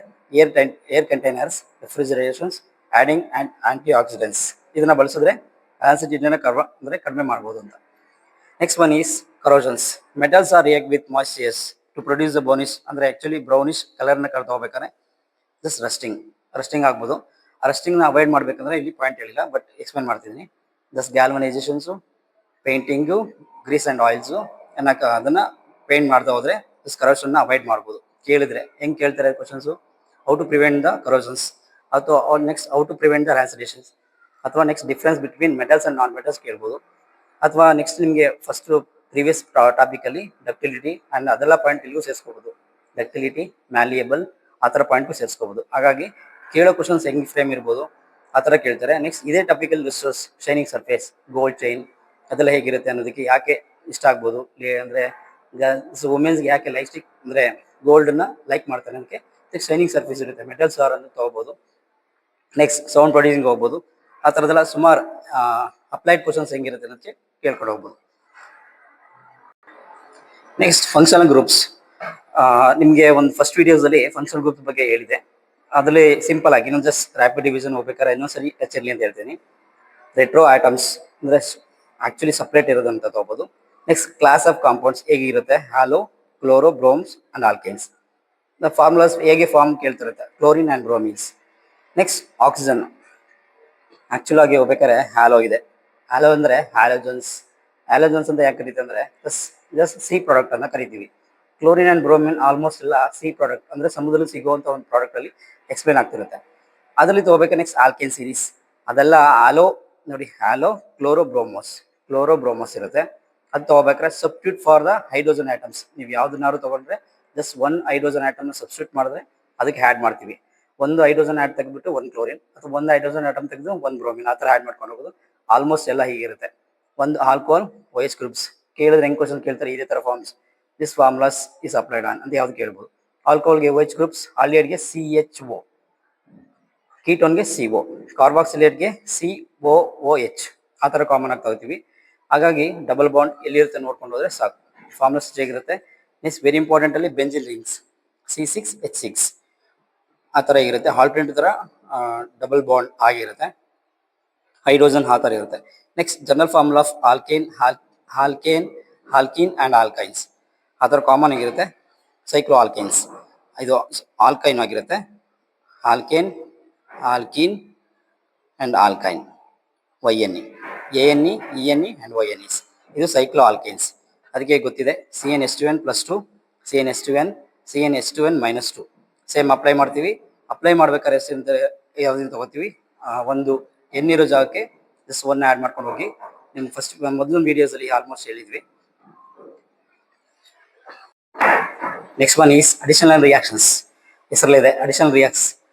air containers, refrigerations, adding and antioxidants ಇದನ್ನು ಬಳಸಿದ್ರೆ ರ್ಯಾನ್ಸಿಡಿಟಿನ ಕಡಿಮೆ ಮಾಡ್ಬೋದು ಅಂತ. Next one is corrosions. Metals are react with moistures to produce the ಬೋನಿಶ್ ಅಂದರೆ ಆ್ಯಕ್ಚುಲಿ ಬ್ರೌನಿಶ್ ಕಲರ್ನ ಕರ್ ತೊಗೋಬೇಕಾದ್ರೆ ಜಸ್ಟ್ ರಸ್ಟಿಂಗ್ ಆಗ್ಬೋದು. ಆ ರಸ್ಟಿಂಗ್ನ ಅವಾಯ್ಡ್ ಮಾಡಬೇಕಂದ್ರೆ ಇಲ್ಲಿ ಪಾಯಿಂಟ್ ಹೇಳಿಲ್ಲ, ಬಟ್ ಎಕ್ಸ್ಪ್ಲೇನ್ ಮಾಡ್ತಿದ್ದೀನಿ. Just galvanisations, painting, grease and oils ಅದನ್ನು ಪೇಂಟ್ ಮಾಡ್ತಾ ಹೋದರೆ ಜಸ್ಟ್ ಕರೋಷನ್ನ ಅವಾಯ್ಡ್ ಮಾಡ್ಬೋದು. ಕೇಳಿದ್ರೆ ಹೆಂಗೆ ಕೇಳ್ತಾರೆ questions, how to prevent the corrosions, ಅಥವಾ next how to prevent the rancidity, ಅಥವಾ next difference between metals and non metals ಕೇಳ್ಬೋದು. ಅಥವಾ ನೆಕ್ಸ್ಟ್ ನಿಮಗೆ ಫಸ್ಟ್ ಪ್ರೀವಿಯಸ್ ಟಾಪಿಕಲ್ಲಿ ಡಕ್ಟಿಲಿಟಿ ಆ್ಯಂಡ್ ಅದೆಲ್ಲ ಪಾಯಿಂಟ್ ಇಲ್ಲಿಗೂ ಸೇರಿಸ್ಕೋಬೋದು. ಡಕ್ಟಿಲಿಟಿ, ಮ್ಯಾಲಿಯಬಲ್ ಆ ಥರ ಪಾಯಿಂಟು ಸೇರಿಸ್ಕೋಬೋದು. ಹಾಗಾಗಿ ಕೇಳೋ ಕ್ವಶನ್ಸ್ ಹೆಂಗೆ ಫ್ರೇಮ್ ಇರ್ಬೋದು ಆ ಥರ ಕೇಳ್ತಾರೆ. ನೆಕ್ಸ್ಟ್ ಇದೇ ಟಾಪಿಕಲ್ಲಿ resource, shining surface, gold chain ಅದೆಲ್ಲ ಹೇಗಿರುತ್ತೆ ಅನ್ನೋದಕ್ಕೆ ಯಾಕೆ ಇಷ್ಟ ಆಗ್ಬೋದು, ಅಂದರೆ ವುಮೆನ್ಸ್ಗೆ ಯಾಕೆ ಲೈಫ್ಸ್ಟಿಕ್ ಅಂದರೆ ಗೋಲ್ಡನ್ನ ಲೈಕ್ ಮಾಡ್ತಾರೆ ಅದಕ್ಕೆ. ನೆಕ್ಸ್ಟ್ ಶೈನಿಂಗ್ ಸರ್ಫೇಸ್ ಇರುತ್ತೆ, ಮೆಟಲ್ಸ್ ಆರ್ ಅಂತ ತೊಗೋಬೋದು. ನೆಕ್ಸ್ಟ್ ಸೌಂಡ್ ಪ್ರೊಡ್ಯೂಸಿಂಗ್ ಹೋಗ್ಬೋದು. ಆ ಥರದ್ದೆಲ್ಲ ಸುಮಾರು ಅಪ್ಲೈಡ್ ಕ್ವಶನ್ಸ್ ಹೆಂಗಿರುತ್ತೆ ಅನ್ನೋದಕ್ಕೆ ಕೇಳ್ಕೊಂಡು ಹೋಗ್ಬೋದು. Next functional groups. ನಿಮಗೆ ಒಂದು ಫಸ್ಟ್ ವಿಡಿಯೋಸಲ್ಲಿ ಫಂಕ್ಷನಲ್ ಗ್ರೂಪ್ ಬಗ್ಗೆ ಹೇಳಿದೆ. ಅದರಲ್ಲಿ ಸಿಂಪಲ್ ಆಗಿ ಇನ್ನೊಂದು ಜಸ್ಟ್ ರ್ಯಾಪಿಡ್ ಡಿವಿಷನ್ ಹೋಗ್ಬೇಕಾದ್ರೆ ಇನ್ನೊಂದ್ಸರಿ ಟಚ್ ಅಂತ ಹೇಳ್ತೀನಿ. ರೆಟ್ರೋ ಆಟಮ್ಸ್ ಅಂದರೆ ಆ್ಯಕ್ಚುಲಿ ಸಪ್ರೇಟ್ ಇರೋದಂತ ತೊಗೋಬೋದು. ನೆಕ್ಸ್ಟ್ ಕ್ಲಾಸ್ ಆಫ್ ಕಾಂಪೌಂಡ್ಸ್ ಹೇಗಿರುತ್ತೆ, halo, chloro, bromos and alkanes. The formulas ಹೇಗೆ ಫಾರ್ಮ್ ಕೇಳ್ತಿರುತ್ತೆ, chlorine and bromines. Next oxygen. Actual ಆಗಿ ಹೋಗ್ಬೇಕಾದ್ರೆ ಹ್ಯಾಲೋ ಇದೆ. ಹ್ಯಾಲೋ ಅಂದರೆ ಹ್ಯಾಲೋಜನ್ಸ್ ಅಂತ ಯಾಕೆ ಕರಿತೀವಿ ಅಂದರೆ ಜಸ್ಟ್ ಸಿ ಪ್ರಾಡಕ್ಟ್ ಅಂತ ಕರಿತೀವಿ. ಕ್ಲೋರಿನ್ ಆ್ಯಂಡ್ ಬ್ರೋಮಿನ್ ಆಲ್ಮೋಸ್ಟ್ ಎಲ್ಲ ಸಿ ಪ್ರಾಡಕ್ಟ್ ಅಂದರೆ ಸಮುದ್ರದಲ್ಲಿ ಸಿಗುವಂಥ ಒಂದು ಪ್ರಾಡಕ್ಟಲ್ಲಿ ಎಕ್ಸ್ಪ್ಲೇನ್ ಆಗ್ತಿರುತ್ತೆ. ಅದರಲ್ಲಿ ತೊಗೋಬೇಕು. ನೆಕ್ಸ್ಟ್ ಆಲ್ಕೇನ್ ಸೀರೀಸ್ ಅದೆಲ್ಲ ಹ್ಯಾಲೋ ನೋಡಿ, ಹ್ಯಾಲೋ, ಕ್ಲೋರೋಬ್ರೋಮೋಸ್ ಇರುತ್ತೆ. ಅದು ತೊಗೋಬೇಕಾದ್ರೆ substitute for the hydrogen atoms. ನೀವು ಯಾವ್ದನ್ನಾದ್ರು ತೊಗೊಂಡ್ರೆ ಜಸ್ಟ್ ಒನ್ ಹೈಡ್ರೋಜನ್ ಆಟಮ್ನ ಸಬ್ಸ್ಟಿಟ್ಯೂಟ್ ಮಾಡಿದ್ರೆ ಅದಕ್ಕೆ ಆ್ಯಡ್ ಮಾಡ್ತೀವಿ. ಒಂದು ಹೈಡ್ರೋಜನ್ ಆ್ಯಡ್ ತೆಗೆದ್ಬಿಟ್ಟು ಒಂದು ಕ್ಲೋರಿನ್, ಅಥವಾ ಒಂದು ಹೈಡ್ರೋಜನ್ ಆಟಮ್ ತೆಗೆದು ಒಂದು ಬ್ರೋಮಿನ್, ಆ ಥರ ಆ್ಯಡ್ ಮಾಡ್ಕೊಂಡು ಹೋಗೋದು. ಆಲ್ಮೋಸ್ಟ್ ಎಲ್ಲ ಹೀಗಿರುತ್ತೆ. ಒಂದು ಆಲ್ಕೋಹಾಲ್ OH ಗ್ರೂಪ್ಸ್ ಕೇಳಿದ್ರೆ ಹೆಂಗೆ ಕ್ವಶನ್ ಕೇಳ್ತಾರೆ, ಇದೇ ಥರ forms. This formulas is applied on ಅಂತ ಯಾವ್ದು ಕೇಳ್ಬೋದು. ಆಲ್ಕೋಹಾಲ್ಗೆ OH ಗ್ರೂಪ್ಸ್, ಆಲ್ಡಿಹೈಡ್ಗೆ CHO, ಕೀಟೋನ್ಗೆ CO, ಕಾರ್ಬಾಕ್ಸಿಲೇಟ್ಗೆ COOH ಆ ಥರ ಕಾಮನ್ ಆಗಿ ತಗೋತೀವಿ. ಹಾಗಾಗಿ ಡಬಲ್ ಬಾಂಡ್ ಎಲ್ಲಿರುತ್ತೆ ನೋಡ್ಕೊಂಡು ಹೋದ್ರೆ ಸಾಕು. ಫಾರ್ಮುಲಾಸ್ ಹೇಗಿರುತ್ತೆ. ನೆಕ್ಸ್ಟ್ ವೆರಿ ಇಂಪಾರ್ಟೆಂಟಲ್ಲಿ ಬೆಂಜಿಲ್ ರಿಂಗ್ಸ್ C6H6 ಆ ಥರ ಇರುತ್ತೆ. ಆಲ್ಟರ್ನೇಟಿವ್ ಥರ ಡಬಲ್ ಬಾಂಡ್ ಆಗಿರುತ್ತೆ. ಹೈಡ್ರೋಜನ್ ಆ ಥರ ಇರುತ್ತೆ. Next general formula of alkene and alkynes ಆ ಥರ ಕಾಮನ್ ಆಗಿರುತ್ತೆ. ಸೈಕ್ಲೋ ಆಲ್ಕೈನ್ಸ್ ಇದು ಆಲ್ಕೈನ್ ಆಗಿರುತ್ತೆ. Alkene and alkyne YNE, ANE, ENE and YNEs ಇದು ಸೈಕ್ಲೋ ಆಲ್ಕೈನ್ಸ್. ಅದಕ್ಕೆ ಗೊತ್ತಿದೆ CnH2n+2, CnH2n -2 ಸೇಮ್ ಅಪ್ಲೈ ಮಾಡ್ತೀವಿ. ಅಪ್ಲೈ ಮಾಡ್ಬೇಕಾದ್ರೆ ಎಷ್ಟು ಅಂತ ಯಾವುದನ್ನು ತೊಗೋತೀವಿ, ಒಂದು ಎಣ್ಣಿರೋ ಜಾಗಕ್ಕೆ ಜಸ್ಟ್ ಒನ್ ಆ್ಯಡ್ ಮಾಡ್ಕೊಂಡು ಹೋಗಿ. ನಿಮ್ಮ ಫಸ್ಟ್ ಮೊದಲು ವೀಡಿಯೋಸಲ್ಲಿ ಆಲ್ಮೋಸ್ಟ್ ಹೇಳಿದ್ವಿ. Next one is additional reactions. ಹೆಸರಲ್ಲಿದೆ ಅಡಿಷನಲ್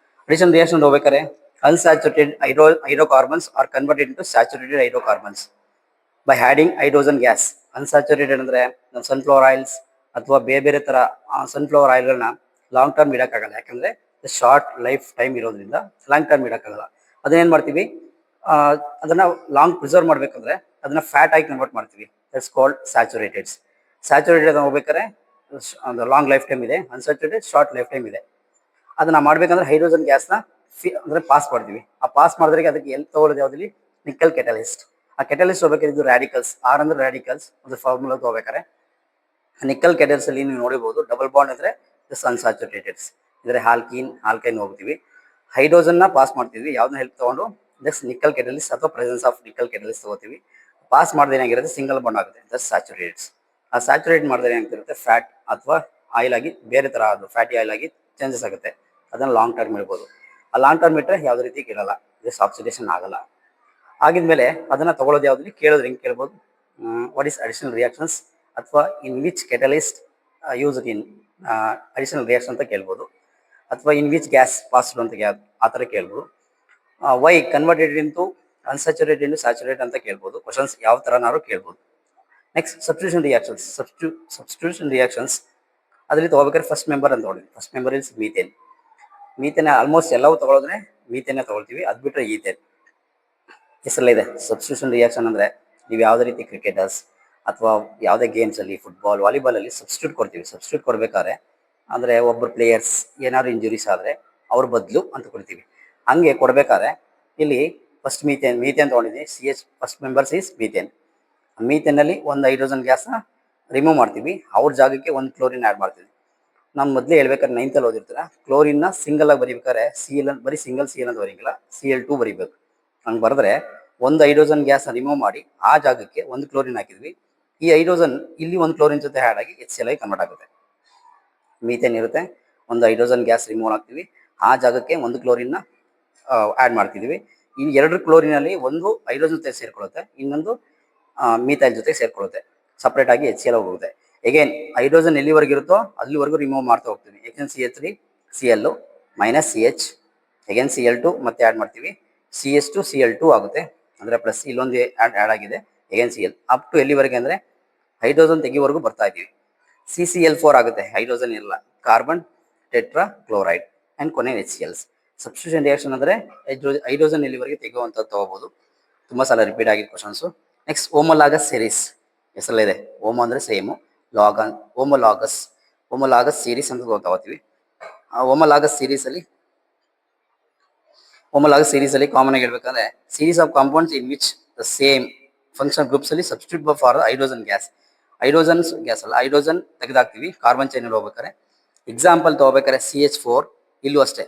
ರಿಯಾಕ್ಷನ್ ಹೋಗ್ಬೇಕಾದ್ರೆ unsaturated hydrocarbons are converted into saturated hydrocarbons by adding hydrogen gas. Unsaturated ಅಂದರೆ ನಮ್ಮ ಸನ್ಫ್ಲವರ್ ಆಯಿಲ್ಸ್ ಅಥವಾ ಬೇರೆ ಥರ ಸನ್ಫ್ಲವರ್ ಆಯಿಲ್ಗಳನ್ನ ಲಾಂಗ್ ಟರ್ಮ್ ಇಡೋಕ್ಕಾಗಲ್ಲ. ಯಾಕಂದರೆ ಶಾರ್ಟ್ ಲೈಫ್ ಟೈಮ್ ಇರೋದ್ರಿಂದ ಲಾಂಗ್ ಟರ್ಮ್ ಇಡೋಕ್ಕಾಗಲ್ಲ. ಅದನ್ನೇನು ಮಾಡ್ತೀವಿ, ಅದನ್ನು ಲಾಂಗ್ ಪ್ರಿಸರ್ವ್ ಮಾಡಬೇಕಂದ್ರೆ ಅದನ್ನು ಫ್ಯಾಟ್ ಆಗಿ ಕನ್ವರ್ಟ್ ಮಾಡ್ತೀವಿ. ದಟ್ಸ್ ಕಾಲ್ಡ್ ಸ್ಯಾಚುರೇಟೆಡ್ ಹೋಗ್ಬೇಕಾದ್ರೆ ಒಂದು ಲಾಂಗ್ ಲೈಫ್ ಟೈಮ್ ಇದೆ, ಅನ್ಸ್ಯಾಚುರೇಟೆಡ್ ಶಾರ್ಟ್ ಲೈಫ್ ಟೈಮ್ ಇದೆ. ಅದನ್ನು ಮಾಡಬೇಕಂದ್ರೆ ಹೈಡ್ರೋಜನ್ ಗ್ಯಾಸ್ನ ಅಂದರೆ ಪಾಸ್ ಮಾಡ್ತೀವಿ. ಆ ಪಾಸ್ ಮಾಡಿದ್ರೆ ಅದಕ್ಕೆ ಎಲ್ಲಿ ತೊಗೊಳ್ಳೋದು ಯಾವುದಲ್ಲಿ ನಿಕ್ಕಲ್ ಕೆಟಲಿಸ್ಟ್. ಆ ಕೆಟಲಿಸ್ಟ್ ಹೋಗ್ಬೇಕಾದ್ರೆ ಇದು ರ್ಯಾಡಿಕಲ್ಸ್, ಆರ್ ಅಂದ್ರೆ ರ್ಯಾಡಿಕಲ್ಸ್ ಒಂದು ಫಾರ್ಮುಲಾ ಹೋಗ್ಬೇಕಾದ್ರೆ ನಿಕ್ಕಲ್ ಕೆಟಲ್ಸ್ ಅಲ್ಲಿ ನೀವು ನೋಡಿರ್ಬೋದು. ಡಬಲ್ ಬಾಂಡ್ ಅಂದರೆ ಜಸ್ಟ್ ಅನ್ಸ್ಯಾಚುರೇಟೆಡ್ಸ್ ಅಂದರೆ ಆಲ್ಕೈನ್ ಹೋಗ್ತೀವಿ. ಹೈಡ್ರೋಜನ್ನ ಪಾಸ್ ಮಾಡ್ತೀವಿ. ಯಾವ್ದನ್ನ ಹೆಲ್ಪ್ ತೊಗೊಂಡು ಜಸ್ಟ್ ನಿಕ್ಕಲ್ ಕೆಟಲಿಸ್ಟ್ ಅಥವಾ ಪ್ರೆಸೆನ್ಸ್ ಆಫ್ ನಿಕ್ಕಲ್ ಕೆಟಲಿಸ್ಟ್ ತೊಗೋತೀವಿ. ಪಾಸ್ ಮಾಡಿದ್ರೆ ಏನಾಗಿರುತ್ತೆ, ಸಿಂಗಲ್ ಬಾಂಡ್ ಆಗುತ್ತೆ, ಜಸ್ಟ್ ಸ್ಯಾಚುರೇಟ್ಸ್. ಆ ಸ್ಯಾಚುರೇಟ್ ಮಾಡಿದ್ರೆ ಏನಾಗ್ತಿರುತ್ತೆ, ಫ್ಯಾಟ್ ಅಥವಾ ಆಯಿಲ್ ಆಗಿ ಬೇರೆ ಥರ ಅದು ಫ್ಯಾಟಿ ಆಯಿಲ್ ಆಗಿ ಚೇಂಜಸ್ ಆಗುತ್ತೆ. ಅದನ್ನು ಲಾಂಗ್ ಟರ್ಮ್ ಇರ್ಬೋದು. ಆ ಲಾಂಗ್ ಟರ್ಮ್ ಇಟ್ಟರೆ ಯಾವುದೇ ರೀತಿ ಕೇಳಲ್ಲ, ಜಸ್ಟ್ ಆಕ್ಸಿಡೇಷನ್ ಆಗಲ್ಲ. ಆಗಿದ್ಮೇಲೆ ಅದನ್ನು ತೊಗೊಳ್ಳೋದು ಯಾವುದ್ರಲ್ಲಿ ಕೇಳೋದು ಹೆಂಗೆ ಕೇಳ್ಬೋದು, ವಾಟ್ ಈಸ್ ಅಡಿಷನಲ್ ರಿಯಾಕ್ಷನ್ಸ್ ಅಥವಾ in which catalyst used in additional reaction ಅಂತ ಕೇಳ್ಬೋದು. ಅಥವಾ ಇನ್ ವಿಚ್ ಗ್ಯಾಸ್ ಪಾಸ್ಡ್ ಅಂತ ಆ ಥರ ಕೇಳ್ಬೋದು. Why converted into unsaturated into saturate ಅಂತ ಕೇಳ್ಬೋದು. ಕ್ವಶನ್ಸ್ ಯಾವ ಥರನಾದ್ರು ಕೇಳ್ಬೋದು. ನೆಕ್ಸ್ಟ್ ಸಬ್ಸ್ಟಿಟ್ಯೂಷನ್ ರಿಯಾಕ್ಷನ್ಸ್ ಅದರಲ್ಲಿ ತೊಗೋಬೇಕಾದ್ರೆ ಫಸ್ಟ್ ಮೆಂಬರ್ ಅಂತ ತೊಗೊಳ್ತೀವಿ. First member is methane almost ಎಲ್ಲವೂ ತೊಗೊಳೋದ್ರೆ ಮೀಥೇನೇ ತೊಗೊಳ್ತೀವಿ. ಅದು ಬಿಟ್ಟರೆ ಈಥೇನ್ ಹೆಸರಲ್ಲಿದೆ. ಸಬ್ಸ್ಟಿಟ್ಯೂಷನ್ ರಿಯಾಕ್ಷನ್ ಅಂದರೆ ನೀವು ಯಾವುದೇ ರೀತಿ ಕ್ರಿಕೆಟರ್ಸ್ ಅಥವಾ ಯಾವುದೇ ಗೇಮ್ಸಲ್ಲಿ ಫುಟ್ಬಾಲ್ ವಾಲಿಬಾಲಲ್ಲಿ ಸಬ್ಸ್ಟಿಟ್ಯೂಟ್ ಕೊಡ್ತೀವಿ. ಸಬ್ಸ್ಟಿಟ್ಯೂಟ್ ಕೊಡಬೇಕಾದ್ರೆ ಅಂದರೆ ಒಬ್ಬರು ಪ್ಲೇಯರ್ಸ್ ಏನಾದ್ರು ಇಂಜುರೀಸ್ ಆದರೆ ಅವ್ರ ಬದಲು ಅಂತ ಕೊಡ್ತೀವಿ. ಹಂಗೆ ಕೊಡಬೇಕಾದ್ರೆ ಇಲ್ಲಿ ಫಸ್ಟ್ ಮೀಥೇನ್ ತೊಗೊಂಡಿದ್ದೀವಿ. ಫಸ್ಟ್ ಮೆಂಬರ್ಸ್ ಈಸ್ ಮೀಥೇನಲ್ಲಿ ಒಂದು ಹೈಡ್ರೋಜನ್ ಗ್ಯಾಸ್ನ ರಿಮೂವ್ ಮಾಡ್ತೀವಿ. ಅವ್ರ ಜಾಗಕ್ಕೆ ಒಂದು ಕ್ಲೋರಿನ್ ಆ್ಯಡ್ ಮಾಡ್ತೀವಿ. ನಾನು ಮೊದಲೇ ಹೇಳ್ಬೇಕಾದ್ರೆ 9th ಓದಿರ್ತೀರ, ಕ್ಲೋರಿನ್ನ ಸಿಂಗಲ್ ಆಗಿ ಬರೀಬೇಕಾದ್ರೆ Cl ಬರೀ ಸಿಂಗಲ್ Cl ಅಂತ ಬರೀಗಿಲ್ಲ, Cl2 ಬರೀಬೇಕು. ಹಂಗೆ ಬರೆದ್ರೆ ಒಂದು ಹೈಡ್ರೋಜನ್ ಗ್ಯಾಸ್ ರಿಮೂವ್ ಮಾಡಿ ಆ ಜಾಗಕ್ಕೆ ಒಂದು ಕ್ಲೋರಿನ್ ಹಾಕಿದ್ವಿ. ಈ ಹೈಡ್ರೋಜನ್ ಇಲ್ಲಿ ಒಂದು ಕ್ಲೋರಿನ್ ಜೊತೆ ಆ್ಯಡ್ ಆಗಿ HCl ಆಗಿ ಕನ್ವರ್ಟ್ ಆಗುತ್ತೆ. ಮೀಥೇನ್ ಇರುತ್ತೆ, ಒಂದು ಹೈಡ್ರೋಜನ್ ಗ್ಯಾಸ್ ರಿಮೂವ್ ಆಗ್ತೀವಿ, ಆ ಜಾಗಕ್ಕೆ ಒಂದು ಕ್ಲೋರಿನ್ನ ಆ್ಯಡ್ ಮಾಡ್ತಿದ್ವಿ. ಈ ಎರಡು ಕ್ಲೋರಿನಲ್ಲಿ ಒಂದು ಹೈಡ್ರೋಜನ್ ಜೊತೆ ಸೇರ್ಕೊಳ್ಳುತ್ತೆ, ಇನ್ನೊಂದು ಮೀಥೈಲ್ ಜೊತೆ ಸೇರ್ಕೊಳ್ಳುತ್ತೆ, ಸಪ್ರೇಟ್ ಆಗಿ HCl ಹೋಗುತ್ತೆ. ಎಗೇನ್ ಹೈಡ್ರೋಜನ್ ಎಲ್ಲಿವರೆಗೆ ಇರುತ್ತೋ ಅಲ್ಲಿವರೆಗೂ ರಿಮೂವ್ ಮಾಡ್ತಾ ಹೋಗ್ತೀವಿ. Again CH3 Cl minus CH, again Cl2 ಮತ್ತೆ ಆ್ಯಡ್ ಮಾಡ್ತೀವಿ, CH2 Cl2 ಆಗುತ್ತೆ, ಅಂದರೆ ಪ್ಲಸ್ ಇಲ್ಲೊಂದು ಆ್ಯಡ್ ಆಗಿದೆ, ಎಗೇನ್ Cl ಅಪ್ ಟು ಎಲ್ಲಿವರೆಗೆ ಅಂದರೆ ಹೈಡ್ರೋಜನ್ ತೆಗಿವರೆಗೂ ಬರ್ತಾ ಇದ್ದೀವಿ. CCl4 ಆಗುತ್ತೆ, ಹೈಡ್ರೋಜನ್ ಇಲ್ಲ, ಕಾರ್ಬನ್ ಟೆಟ್ರಾ ಕ್ಲೋರೈಡ್ ಆ್ಯಂಡ್ ಕೊನೆ HCl. ಸಬ್ಸ್ಟಿಟ್ಯೂಷನ್ ರಿಯಾಕ್ಷನ್ ಅಂದರೆ ಹೈಡ್ರೋಜನ್ ಎಲ್ಲಿವರೆಗೆ ತೆಗೆಯುವಂಥದ್ದು ತಗೋಬೋದು. ತುಂಬ ಸಲ ರಿಪೀಟ್ ಆಗಿದ್ದ ಕ್ವಶನ್ಸು. ನೆಕ್ಸ್ಟ್ ಹೋಮೋಲಾಗಸ್ ಸೀರೀಸ್ ಹೆಸರಲ್ಲಿದೆ. ಹೋಮೋ ಅಂದರೆ ಸೇಮು, ಹೋಮೋಲಾಗಸ್ ಸೀರೀಸ್ ಅಂತ ತಗೋತೀವಿ. ಆ ಹೋಮೋಲಾಗಸ್ ಸೀರೀಸಲ್ಲಿ ಕಾಮನ್ ಆಗಿ ಹೇಳ್ಬೇಕಂದ್ರೆ series of compounds in which the same function groups ಅಲ್ಲಿ substitute for hydrogen gas. Gas ಅಲ್ಲ, ಹೈಡ್ರೋಜನ್ ತೆಗೆದಾಕ್ತೀವಿ ಕಾರ್ಬನ್ ಚೈನಲ್ಲಿ ಹೋಗ್ಬೇಕಾರೆ. ಎಕ್ಸಾಂಪಲ್ ತಗೋಬೇಕಾದ್ರೆ CH4, ಇಲ್ಲೂ ಅಷ್ಟೇ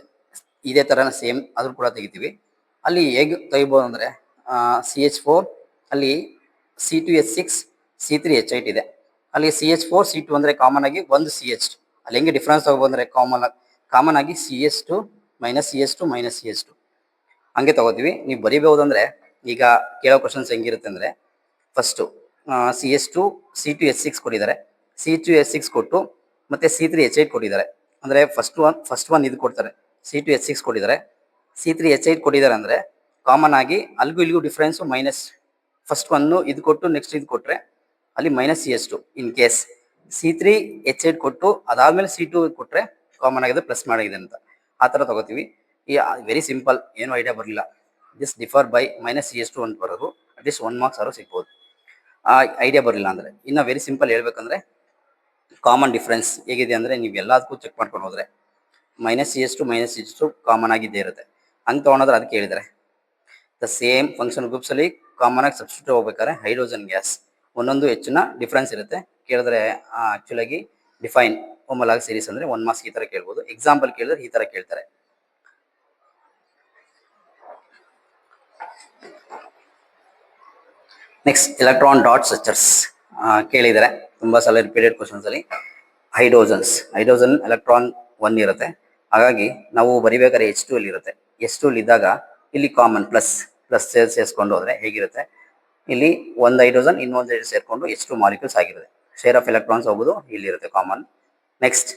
ಇದೇ ಥರನ ಸೇಮ್, ಅದ್ರ ಕೂಡ ತೆಗಿತೀವಿ. ಅಲ್ಲಿ ಹೇಗೆ ತೆಗಿಬೋದು ಅಂದರೆ CH4 ಅಲ್ಲಿ C2H6 C3H8 ಇದೆ, ಅಲ್ಲಿ CH4 C2 ಅಂದರೆ ಕಾಮನ್ ಆಗಿ ಒಂದು CH. ಅಲ್ಲಿ ಹೆಂಗೆ ಡಿಫ್ರೆನ್ಸ್ ತಗೋಬೋದು ಅಂದರೆ ಕಾಮನ್ ಆಗಿ CH2 ಮೈನಸ್ CH2 ಹಂಗೆ ತಗೋತೀವಿ. ನೀವು ಬರಿಬಹುದು ಅಂದರೆ ಈಗ ಕೇಳೋ ಕ್ವಶನ್ಸ್ ಹೆಂಗಿರುತ್ತೆ ಅಂದರೆ ಫಸ್ಟು CH2 C2H6 ಕೊಟ್ಟಿದ್ದಾರೆ, C2H6 ಕೊಟ್ಟು ಮತ್ತೆ C3H8 ಕೊಟ್ಟಿದ್ದಾರೆ. ಅಂದರೆ ಫಸ್ಟ್ ಒನ್ ಇದು ಕೊಡ್ತಾರೆ, C2H6 ಕೊಟ್ಟಿದ್ದಾರೆ, C3H8 ಕೊಟ್ಟಿದ್ದಾರೆ ಅಂದರೆ ಕಾಮನ್ ಆಗಿ ಅಲ್ಲಿಗೂ ಇಲ್ಲಿಗೂ ಡಿಫ್ರೆನ್ಸು ಮೈನಸ್. ಫಸ್ಟ್ ಒನ್ನು ಇದು ಕೊಟ್ಟು ನೆಕ್ಸ್ಟ್ ಇದು ಕೊಟ್ಟರೆ ಅಲ್ಲಿ minus CH2. In case C3H8 ಕೊಟ್ಟು ಅದಾದಮೇಲೆ C2 ಕೊಟ್ಟರೆ ಕಾಮನ್ ಆಗಿದೆ ಪ್ಲಸ್ ಮಾಡಿದೆ ಅಂತ ಆ ಥರ ತಗೋತೀವಿ. ಈ ವೆರಿ ಸಿಂಪಲ್, ಏನು ಐಡಿಯಾ ಬರಲಿಲ್ಲ. This differ by minus CH2 ಅಂತ ಬರೋದು, ಅಟ್ಲೀಸ್ಟ್ 1 ಮಾರ್ಕ್ಸ್ ಆದರೂ ಸಿಗ್ಬೋದು. ಆ ಐಡಿಯಾ ಬರಲಿಲ್ಲ ಅಂದರೆ. ಇನ್ನು ವೆರಿ ಸಿಂಪಲ್ ಹೇಳ್ಬೇಕಂದ್ರೆ ಕಾಮನ್ ಡಿಫ್ರೆನ್ಸ್ ಹೇಗಿದೆ ಅಂದರೆ ನೀವು ಎಲ್ಲದಕ್ಕೂ ಚೆಕ್ ಮಾಡ್ಕೊಂಡು ಹೋದರೆ ಮೈನಸ್ CH2 ಕಾಮನ್ ಆಗಿದ್ದೇ ಇರುತ್ತೆ. ಹಂಗೆ ತೊಗೊಂಡ್ರೆ ಅದಕ್ಕೆ ಹೇಳಿದ್ದಾರೆ ದ ಸೇಮ್ ಫಂಕ್ಷನ್ ಗ್ರೂಪ್ಸಲ್ಲಿ ಕಾಮನ್ ಆಗಿ ಸಬ್ಸ್ಟಿಟ್ಯೂಟ್ ಹೋಗ್ಬೇಕಾದ್ರೆ ಹೈಡ್ರೋಜನ್ ಗ್ಯಾಸ್ ಒಂದೊಂದು ಹೆಚ್ಚಿನ ಡಿಫ್ರೆನ್ಸ್ ಇರುತ್ತೆ. ಕೇಳಿದ್ರೆ ಆ್ಯಕ್ಚುಲಾಗಿ ಡಿಫೈನ್ ಹೋಮೋಲಾಗಸ್ ಸೀರೀಸ್ ಅಂದರೆ 1 ಮಾರ್ಕ್ಸ್ ಈ ಥರ ಕೇಳ್ಬೋದು. ಎಕ್ಸಾಂಪಲ್ ಕೇಳಿದ್ರೆ ಈ ಥರ ಕೇಳ್ತಾರೆ. ನೆಕ್ಸ್ಟ್ ಎಲೆಕ್ಟ್ರಾನ್ ಡಾಟ್ ಸ್ಟ್ರಕ್ಚರ್ಸ್ ಕೇಳಿದರೆ ತುಂಬ ಸಲ ರಿಪೀಟೆಡ್ ಕ್ವಶನ್ಸಲ್ಲಿ. ಹೈಡ್ರೋಜನ್ ಎಲೆಕ್ಟ್ರಾನ್ 1 ಇರುತ್ತೆ, ಹಾಗಾಗಿ ನಾವು ಬರಿಬೇಕಾದ್ರೆ H2 ಅಲ್ಲಿ ಇರುತ್ತೆ. H2 ಇದ್ದಾಗ ಇಲ್ಲಿ ಕಾಮನ್ ಪ್ಲಸ್ ಸೇರಿಸ್ಕೊಂಡು ಹೋದರೆ ಹೇಗಿರುತ್ತೆ, ಇಲ್ಲಿ ಒಂದು ಹೈಡ್ರೋಜನ್ ಇನ್ನೊಂದು ಸೇರಿಕೊಂಡು H2 ಮಾಲಿಕ್ಯೂಲ್ಸ್ ಆಗಿರುತ್ತೆ. ಶೇರ್ ಆಫ್ ಎಲೆಕ್ಟ್ರಾನ್ಸ್ ಹೋಗೋದು ಇಲ್ಲಿರುತ್ತೆ ಕಾಮನ್. ನೆಕ್ಸ್ಟ್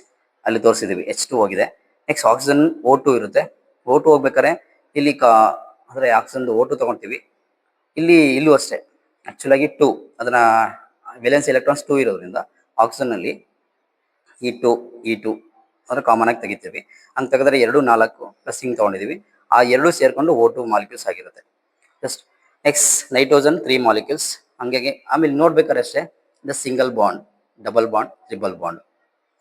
ಅಲ್ಲಿ ತೋರಿಸಿದ್ದೀವಿ H2 ಹೋಗಿದೆ. ನೆಕ್ಸ್ಟ್ ಆಕ್ಸಿಜನ್ O2 ಇರುತ್ತೆ. O2 ಹೋಗ್ಬೇಕಾದ್ರೆ ಇಲ್ಲಿ ಅಂದರೆ ಆಕ್ಸಿಜನ್ದು O2 ತೊಗೊಳ್ತೀವಿ. ಇಲ್ಲೂ ಅಷ್ಟೇ ಆ್ಯಕ್ಚುಲಾಗಿ 2 ಅದನ್ನು ವೇಲೆನ್ಸ್ ಎಲೆಕ್ಟ್ರಾನ್ಸ್ 2 ಇರೋದ್ರಿಂದ ಆಕ್ಸಿಜನ್ನಲ್ಲಿ ಈ ಟು ಅಂದರೆ ಕಾಮನ್ ಆಗಿ ತೆಗಿತೀವಿ. ಹಂಗೆ ತೆಗೆದ್ರೆ 2 4 ಪ್ಲಸ್ ಹಿಂಗೆ ತೊಗೊಂಡಿದ್ದೀವಿ. ಆ ಎರಡು ಸೇರಿಕೊಂಡು O2 ಮಾಲಿಕ್ಯೂಲ್ಸ್ ಆಗಿರುತ್ತೆ. Just next nitrogen 3 molecules. ಹಂಗಾಗಿ ಆಮೇಲೆ ನೋಡ್ಬೇಕಾದ್ರೆ ಅಷ್ಟೇ the single bond, double bond, triple bond,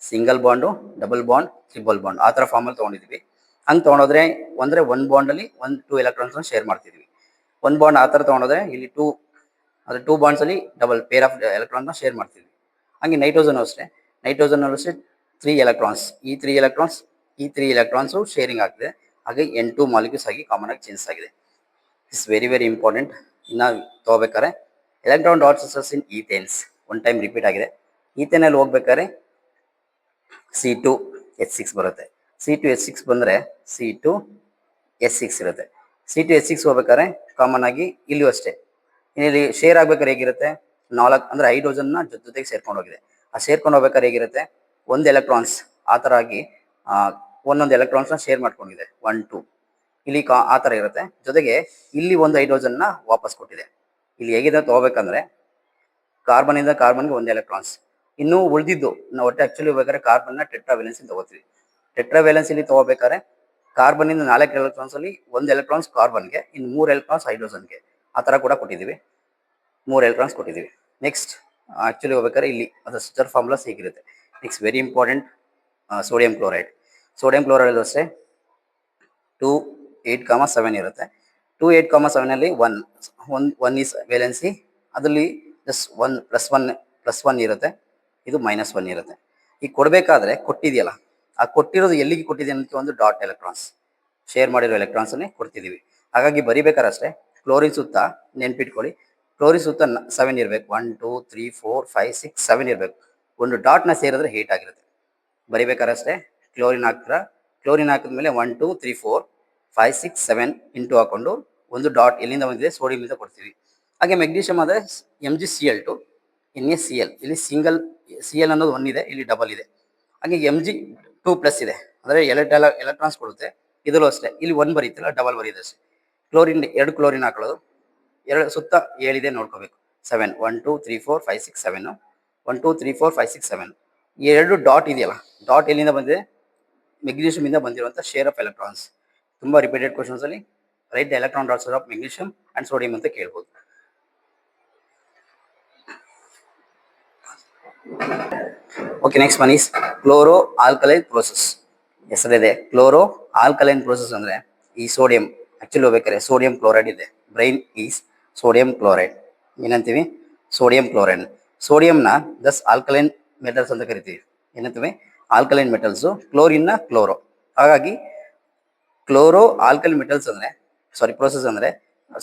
single bond, double bond, triple bond ಆ ಥರ ಫಾರ್ಮಲ್ಲಿ ತೊಗೊಂಡಿದ್ದೀವಿ. ಹಂಗೆ ತೊಗೊಂಡೋದ್ರೆ ಅಂದರೆ 1 ಬಾಂಡಲ್ಲಿ 2 ಎಲೆಕ್ಟ್ರಾನ್ಸ್ನ ಶೇರ್ ಮಾಡ್ತಿದ್ವಿ. 1 ಬಾಂಡ್ ಆ ಥರ ತೊಗೊಂಡೋದ್ರೆ ಇಲ್ಲಿ 2 ಬಾಂಡ್ಸಲ್ಲಿ ಡಬಲ್ ಪೇರ್ ಆಫ್ ಎಲೆಕ್ಟ್ರಾನ್ನ ಶೇರ್ ಮಾಡ್ತೀವಿ. ಹಂಗೆ ನೈಟ್ರೋಜನ್ ಅಷ್ಟೇ 3 ಎಲೆಕ್ಟ್ರಾನ್ಸ್, ಈ 3 ಎಲೆಕ್ಟ್ರಾನ್ಸು ಶೇರಿಂಗ್ ಆಗ್ತಿದೆ. ಹಾಗೆ N2 ಮಾಲಿಕ್ಯೂಲ್ಸ್ ಆಗಿ ಕಾಮನ್ ಆಗಿ ಚೇಂಜ್ ಆಗಿದೆ. It's very important. ಇನ್ನು ತೊಗೋಬೇಕಾದ್ರೆ ಎಲೆಕ್ಟ್ರಾನ್ ಡಾಟ್ ಸ್ಟ್ರಕ್ಚರ್ಸ್ ಇನ್ ಈಥೇನ್ಸ್ 1 ಟೈಮ್ ರಿಪೀಟ್ ಆಗಿದೆ. ಈಥೇನಲ್ಲಿ ಹೋಗ್ಬೇಕಾದ್ರೆ C2H6 ಬರುತ್ತೆ. C2H6 ಬಂದರೆ C2H6 ಇರುತ್ತೆ. C2H6 ಹೋಗ್ಬೇಕಾದ್ರೆ ಕಾಮನ್ ಆಗಿ ಇಲ್ಲೂ ಅಷ್ಟೇ. ಇಲ್ಲಿ ಶೇರ್ ಆಗ್ಬೇಕಾದ್ರೆ ಹೇಗಿರುತ್ತೆ, 4 ಅಂದರೆ ಹೈಡ್ರೋಜನ್ನ ಜೊತೆಗೆ ಸೇರ್ಕೊಂಡು ಹೋಗಿದೆ. ಆ ಸೇರ್ಕೊಂಡು ಹೋಗ್ಬೇಕಾದ್ರೆ ಹೇಗಿರುತ್ತೆ, ಒಂದು ಎಲೆಕ್ಟ್ರಾನ್ಸ್ ಆ ಥರ ಆಗಿ ಒಂದೊಂದು ಎಲೆಕ್ಟ್ರಾನ್ಸ್ನ ಶೇರ್ ಮಾಡ್ಕೊಂಡಿದೆ 1 2 ಇಲ್ಲಿ ಆ ಥರ ಇರುತ್ತೆ. ಜೊತೆಗೆ ಇಲ್ಲಿ ಒಂದು ಹೈಡ್ರೋಜನ್ನ ವಾಪಸ್ ಕೊಟ್ಟಿದೆ. ಇಲ್ಲಿ ಹೇಗಿದೆ ತೊಗೋಬೇಕಂದ್ರೆ ಕಾರ್ಬನಿಂದ ಕಾರ್ಬನ್ಗೆ ಒಂದು ಎಲೆಕ್ಟ್ರಾನ್ಸ್, ಇನ್ನೂ ಉಳಿದಿದ್ದು ನಾವು ಒಟ್ಟು ಆ್ಯಕ್ಚುಲಿ ಬೇಕಾದ್ರೆ ಕಾರ್ಬನ್ನ ಟೆಟ್ರಾವೇಲೆನ್ಸಿ ತೊಗೋತೀವಿ. ಟೆಟ್ರಾವೇಲೆನ್ಸಿಲಿ ತೊಗೋಬೇಕಾದ್ರೆ ಕಾರ್ಬನ್ನಿಂದ 4 ಎಲೆಕ್ಟ್ರಾನ್ಸಲ್ಲಿ 1 ಎಲೆಕ್ಟ್ರಾನ್ಸ್ ಕಾರ್ಬನ್ಗೆ, ಇನ್ನು 3 ಎಲೆಕ್ಟ್ರಾನ್ಸ್ ಹೈಡ್ರೋಜನ್ಗೆ ಆ ಥರ ಕೂಡ ಕೊಟ್ಟಿದ್ದೀವಿ. 3 ಎಲೆಕ್ಟ್ರಾನ್ಸ್ ಕೊಟ್ಟಿದ್ದೀವಿ. ನೆಕ್ಸ್ಟ್ ಆ್ಯಕ್ಚುಲಿ ಹೋಗ್ಬೇಕಾದ್ರೆ ಇಲ್ಲಿ ಅದು ಸ್ಟ್ರಕ್ಚರ್ ಫಾರ್ಮುಲಾಸ್ ಹೀಗಿರುತ್ತೆ. Next very important sodium chloride ಅಷ್ಟೇ 2 8 7 ಇರುತ್ತೆ. 2 8 7ಅಲ್ಲಿ 1 ಈಸ್ ವೇಲೆನ್ಸಿ, ಅದರಲ್ಲಿ ಜಸ್ಟ್ 1 +1 ಇರುತ್ತೆ, ಇದು -1 ಇರುತ್ತೆ. ಈಗ ಕೊಡಬೇಕಾದ್ರೆ ಕೊಟ್ಟಿದೆಯಲ್ಲ, ಆ ಕೊಟ್ಟಿರೋದು ಎಲ್ಲಿಗೆ ಕೊಟ್ಟಿದೆ ಅಂತ ಒಂದು ಡಾಟ್ ಎಲೆಕ್ಟ್ರಾನ್ಸ್, ಶೇರ್ ಮಾಡಿರೋ ಎಲೆಕ್ಟ್ರಾನ್ಸನ್ನೇ ಕೊಡ್ತಿದ್ದೀವಿ. ಹಾಗಾಗಿ ಬರಿಬೇಕಾದ್ರೆ ಅಷ್ಟೇ ಕ್ಲೋರಿನ್ ಸುತ್ತ ನೆನ್ಪಿಟ್ಕೊಳ್ಳಿ, ಕ್ಲೋರಿನ್ ಸುತ್ತ 7 ಇರಬೇಕು. 1 2 3 4 5 6 7 ಇರಬೇಕು. ಒಂದು ಡಾಟ್ನ ಸೇರಿದ್ರೆ ಹೀಟ್ ಆಗಿರುತ್ತೆ. ಬರಿಬೇಕಾದ್ರೆ ಅಷ್ಟೇ ಕ್ಲೋರಿನ್ ಹಾಕ್ತೀರಾ, ಕ್ಲೋರಿನ್ ಹಾಕಿದ್ಮೇಲೆ 1 2 3 4 5 6 7 ಇಂಟು ಹಾಕೊಂಡು ಒಂದು ಡಾಟ್ ಎಲ್ಲಿಂದ ಬಂದಿದೆ ಸೋಡಿಯಂನಿಂದ ಕೊಡ್ತೀವಿ. ಹಾಗೆ ಮೆಗ್ನೀಷಿಯಮ್ ಆದರೆ MgCl2 NaCl, ಇಲ್ಲಿ ಸಿಂಗಲ್ Cl ಅನ್ನೋದು 1 ಇದೆ, ಇಲ್ಲಿ ಡಬಲ್ ಇದೆ. ಹಾಗೆ Mg2+ ಇದೆ, ಅಂದರೆ ಎಲೆಕ್ಟ್ರಾನ್ಸ್ ಕೊಡುತ್ತೆ. ಇದರಲ್ಲೂ ಅಷ್ಟೇ ಇಲ್ಲಿ 1 ಬರೀತಿಲ್ಲ, ಡಬಲ್ ಬರೀದೆ ಅಷ್ಟೇ. ಕ್ಲೋರಿನ್ 2 ಕ್ಲೋರಿನ್ ಹಾಕೊಳ್ಳೋದು, 2 ಸುತ್ತ 7 ಇದೆ ನೋಡ್ಕೋಬೇಕು. 7 1 2 3 4 5 6 7 1 2 3 4 5 6 7 ಈ 2 ಡಾಟ್ ಇದೆಯಲ್ಲ, ಡಾಟ್ ಎಲ್ಲಿಂದ ಬಂದಿದೆ? ಮೆಗ್ನೀಷಿಯಮ್ ಇಂದ ಬಂದಿರುವಂಥ ಶೇರ್ ಆಫ್ ಎಲೆಕ್ಟ್ರಾನ್ಸ್. ತುಂಬ ರಿಪೀಟೆಡ್ ಕ್ವಶನ್ಸ್ ಅಲ್ಲಿ write the electron dots of magnesium and sodium ಅಂತ ಕೇಳ್ಬೋದು. Okay, next one is chloro alkaline process. ಹೆಸರಿದೆ ಕ್ಲೋರೋ ಆಲ್ಕಲೈನ್ ಪ್ರೋಸೆಸ್ ಅಂದ್ರೆ ಈ ಸೋಡಿಯಂ ಆಕ್ಚುಲಿ ಹೋಗ್ಬೇಕಾದ್ರೆ ಸೋಡಿಯಂ ಕ್ಲೋರೈಡ್ ಇದೆ. Brine is sodium chloride. ಏನಂತೀವಿ? Sodium chloride. ಸೋಡಿಯಂನ ದಸ್ ಆಲ್ಕಲೈನ್ ಮೆಟಲ್ಸ್ ಅಂತ ಕರಿತೀವಿ. ಏನಂತೀವಿ? Alkaline metals. ಕ್ಲೋರಿನ್ನ ಕ್ಲೋರೋ. ಹಾಗಾಗಿ ಕ್ಲೋರೋ ಆಲ್ಕಲೈನ್ ಮೆಟಲ್ಸ್ ಅಂದ್ರೆ ಪ್ರೋಸೆಸ್ ಅಂದ್ರೆ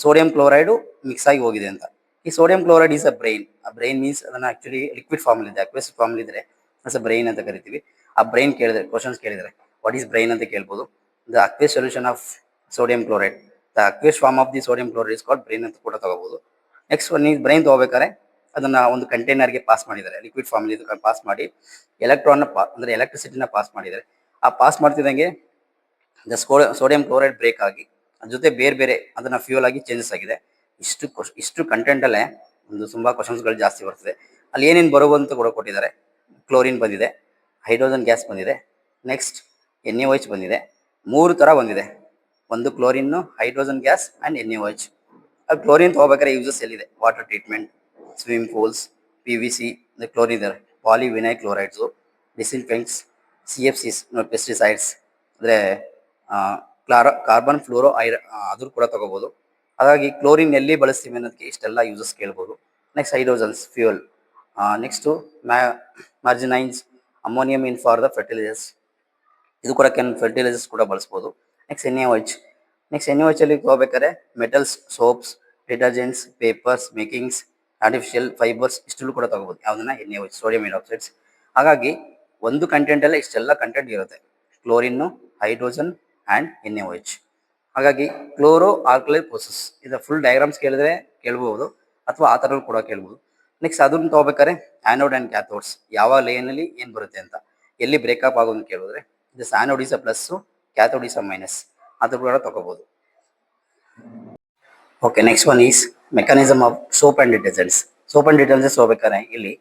ಸೋಡಿಯಂ ಕ್ಲೋರೈಡ್ ಮಿಕ್ಸ್ ಆಗಿ ಹೋಗಿದೆ ಅಂತ. ಈ sodium chloride is a brain. ಆ ಬ್ರೈನ್ ಮೀನ್ಸ್ ಅದನ್ನ ಆಕ್ಚುಲಿ ಲಿಕ್ವಿಡ್ ಫಾರ್ಮ್ ಇದೆ, ಅಕ್ವೆಸ್ ಫಾರ್ಮ್ ಇದ್ರೆ ಬ್ರೈನ್ ಅಂತ ಕರಿತೀವಿ. ಆ ಬ್ರೈನ್ ಕೇಳಿದ್ರೆ ಕ್ವಶನ್ಸ್ ಕೇಳಿದ್ರೆ ವಾಟ್ ಈಸ್ ಬ್ರೈನ್ ಅಂತ ಕೇಳ್ಬೋದು. The aqueous solution of sodium chloride, the aqueous form of the sodium chloride is called brine ಅಂತ ಕೂಡ ತಗೋಬಹುದು. ನೆಕ್ಸ್ಟ್ ನೀವು ಬ್ರೈನ್ ತಗೋಬೇಕಾದ್ರೆ ಅದನ್ನ ಒಂದು ಕಂಟೈನರ್ಗೆ ಪಾಸ್ ಮಾಡಿದ್ದಾರೆ, ಲಿಕ್ವಿಡ್ ಫಾರ್ಮ್ ಪಾಸ್ ಮಾಡಿ ಎಲೆಕ್ಟ್ರಾನ್ ಅಂದ್ರೆ ಎಲೆಕ್ಟ್ರಿಸಿಟಿನ ಪಾಸ್ ಮಾಡಿದ್ದಾರೆ. ಆ ಪಾಸ್ ಮಾಡ್ತಿದ್ದಂಗೆ ದ ಸೋಡಿಯಂ ಕ್ಲೋರೈಡ್ ಬ್ರೇಕ್ ಆಗಿ ಅದ್ರ ಜೊತೆ ಬೇರೆ ಬೇರೆ ಅದನ್ನ ಫ್ಯೂಯಲ್ ಆಗಿ ಚೇಂಜಸ್ ಆಗಿದೆ. ಇಷ್ಟು ಕಂಟೆಂಟ್ ಅಲ್ಲೇ ಒಂದು ತುಂಬಾ ಕ್ವಶನ್ಸ್ಗಳು ಜಾಸ್ತಿ ಬರ್ತದೆ. ಅಲ್ಲಿ ಏನೇನು ಬರುವಂತ ಕೂಡ ಕೊಟ್ಟಿದ್ದಾರೆ. ಕ್ಲೋರಿನ್ ಬಂದಿದೆ, ಹೈಡ್ರೋಜನ್ ಗ್ಯಾಸ್ ಬಂದಿದೆ, ನೆಕ್ಸ್ಟ್ NaOH ಬಂದಿದೆ. 3 ಥರ ಬಂದಿದೆ, ಒಂದು chlorine, hydrogen gas and NaOH. Chlorine ತಗೋಬೇಕಾದ್ರೆ ಯೂಸಸ್ ಎಲ್ಲಿದೆ? Water treatment, swimming pools, PVC, chlorine ಇದೆ, ಪಾಲಿವಿನೈಲ್ ಕ್ಲೋರೈಡ್ಸು, ಡಿಸಿನ್ಫೆಂಟ್ಸ್, CFCs, ಪೆಸ್ಟಿಸೈಡ್ಸ್ ಅಂದರೆ ಕಾರ್ಬನ್ ಫ್ಲೋರೋ ಅದ್ರ ಕೂಡ ತಗೋಬಹುದು. ಹಾಗಾಗಿ ಕ್ಲೋರಿನ್ ಎಲ್ಲಿ ಬಳಸ್ತೀವಿ ಅನ್ನೋದಕ್ಕೆ ಇಷ್ಟೆಲ್ಲ ಯೂಸಸ್ ಕೇಳ್ಬೋದು. Next hydrogens fuel, next margarines, ammonium in for the fertilisers, ಇದು ಕೂಡ ಫರ್ಟಿಲೈಸರ್ಸ್ ಕೂಡ ಬಳಸ್ಬೋದು. Next NaOH. ನೆಕ್ಸ್ಟ್ NaOH ಅಲ್ಲಿ ತಗೋಬೇಕಾದ್ರೆ metals, soaps, detergents, papers, makings, artificial fibres ಇಷ್ಟಲ್ಲೂ ಕೂಡ ತಗೋಬೋದು. ಯಾವುದನ್ನ? NaOH, sodium hydroxides. ಹಾಗಾಗಿ ಒಂದು ಕಂಟೆಂಟಲ್ಲೇ ಇಷ್ಟೆಲ್ಲ ಕಂಟೆಂಟ್ ಇರುತ್ತೆ, ಕ್ಲೋರಿನ್ನು, ಹೈಡ್ರೋಜನ್ ಆ್ಯಂಡ್ NaOH. ಹಾಗಾಗಿ ಕ್ಲೋರೋ ಆಲ್ಕಲೈನ್ ಪ್ರೋಸೆಸ್ ಇದು ಫುಲ್ ಡಯಾಗ್ರಾಮ್ಸ್ ಕೇಳಿದ್ರೆ ಕೇಳ್ಬೋದು, ಅಥವಾ ಆ ಥರ ಕೂಡ ಕೇಳ್ಬೋದು. ನೆಕ್ಸ್ಟ್ ಅದನ್ನು ತಗೋಬೇಕಾದ್ರೆ ಆ್ಯನೋಡ್ ಆ್ಯಂಡ್ ಕ್ಯಾಥೋಡ್ಸ್, ಯಾವ ಲೇನಲ್ಲಿ ಏನು ಬರುತ್ತೆ ಅಂತ, ಎಲ್ಲಿ ಬ್ರೇಕಪ್ ಆಗೋದು ಕೇಳಿದ್ರೆ this anode is a plus, cathode is a minus, ಅದು ಕೂಡ ತಗೋಬೋದು. Okay, next one is mechanism of soap and detergents. Soap and detergents ಹೋಗ್ಬೇಕಾದ್ರೆ ಇಲ್ಲಿ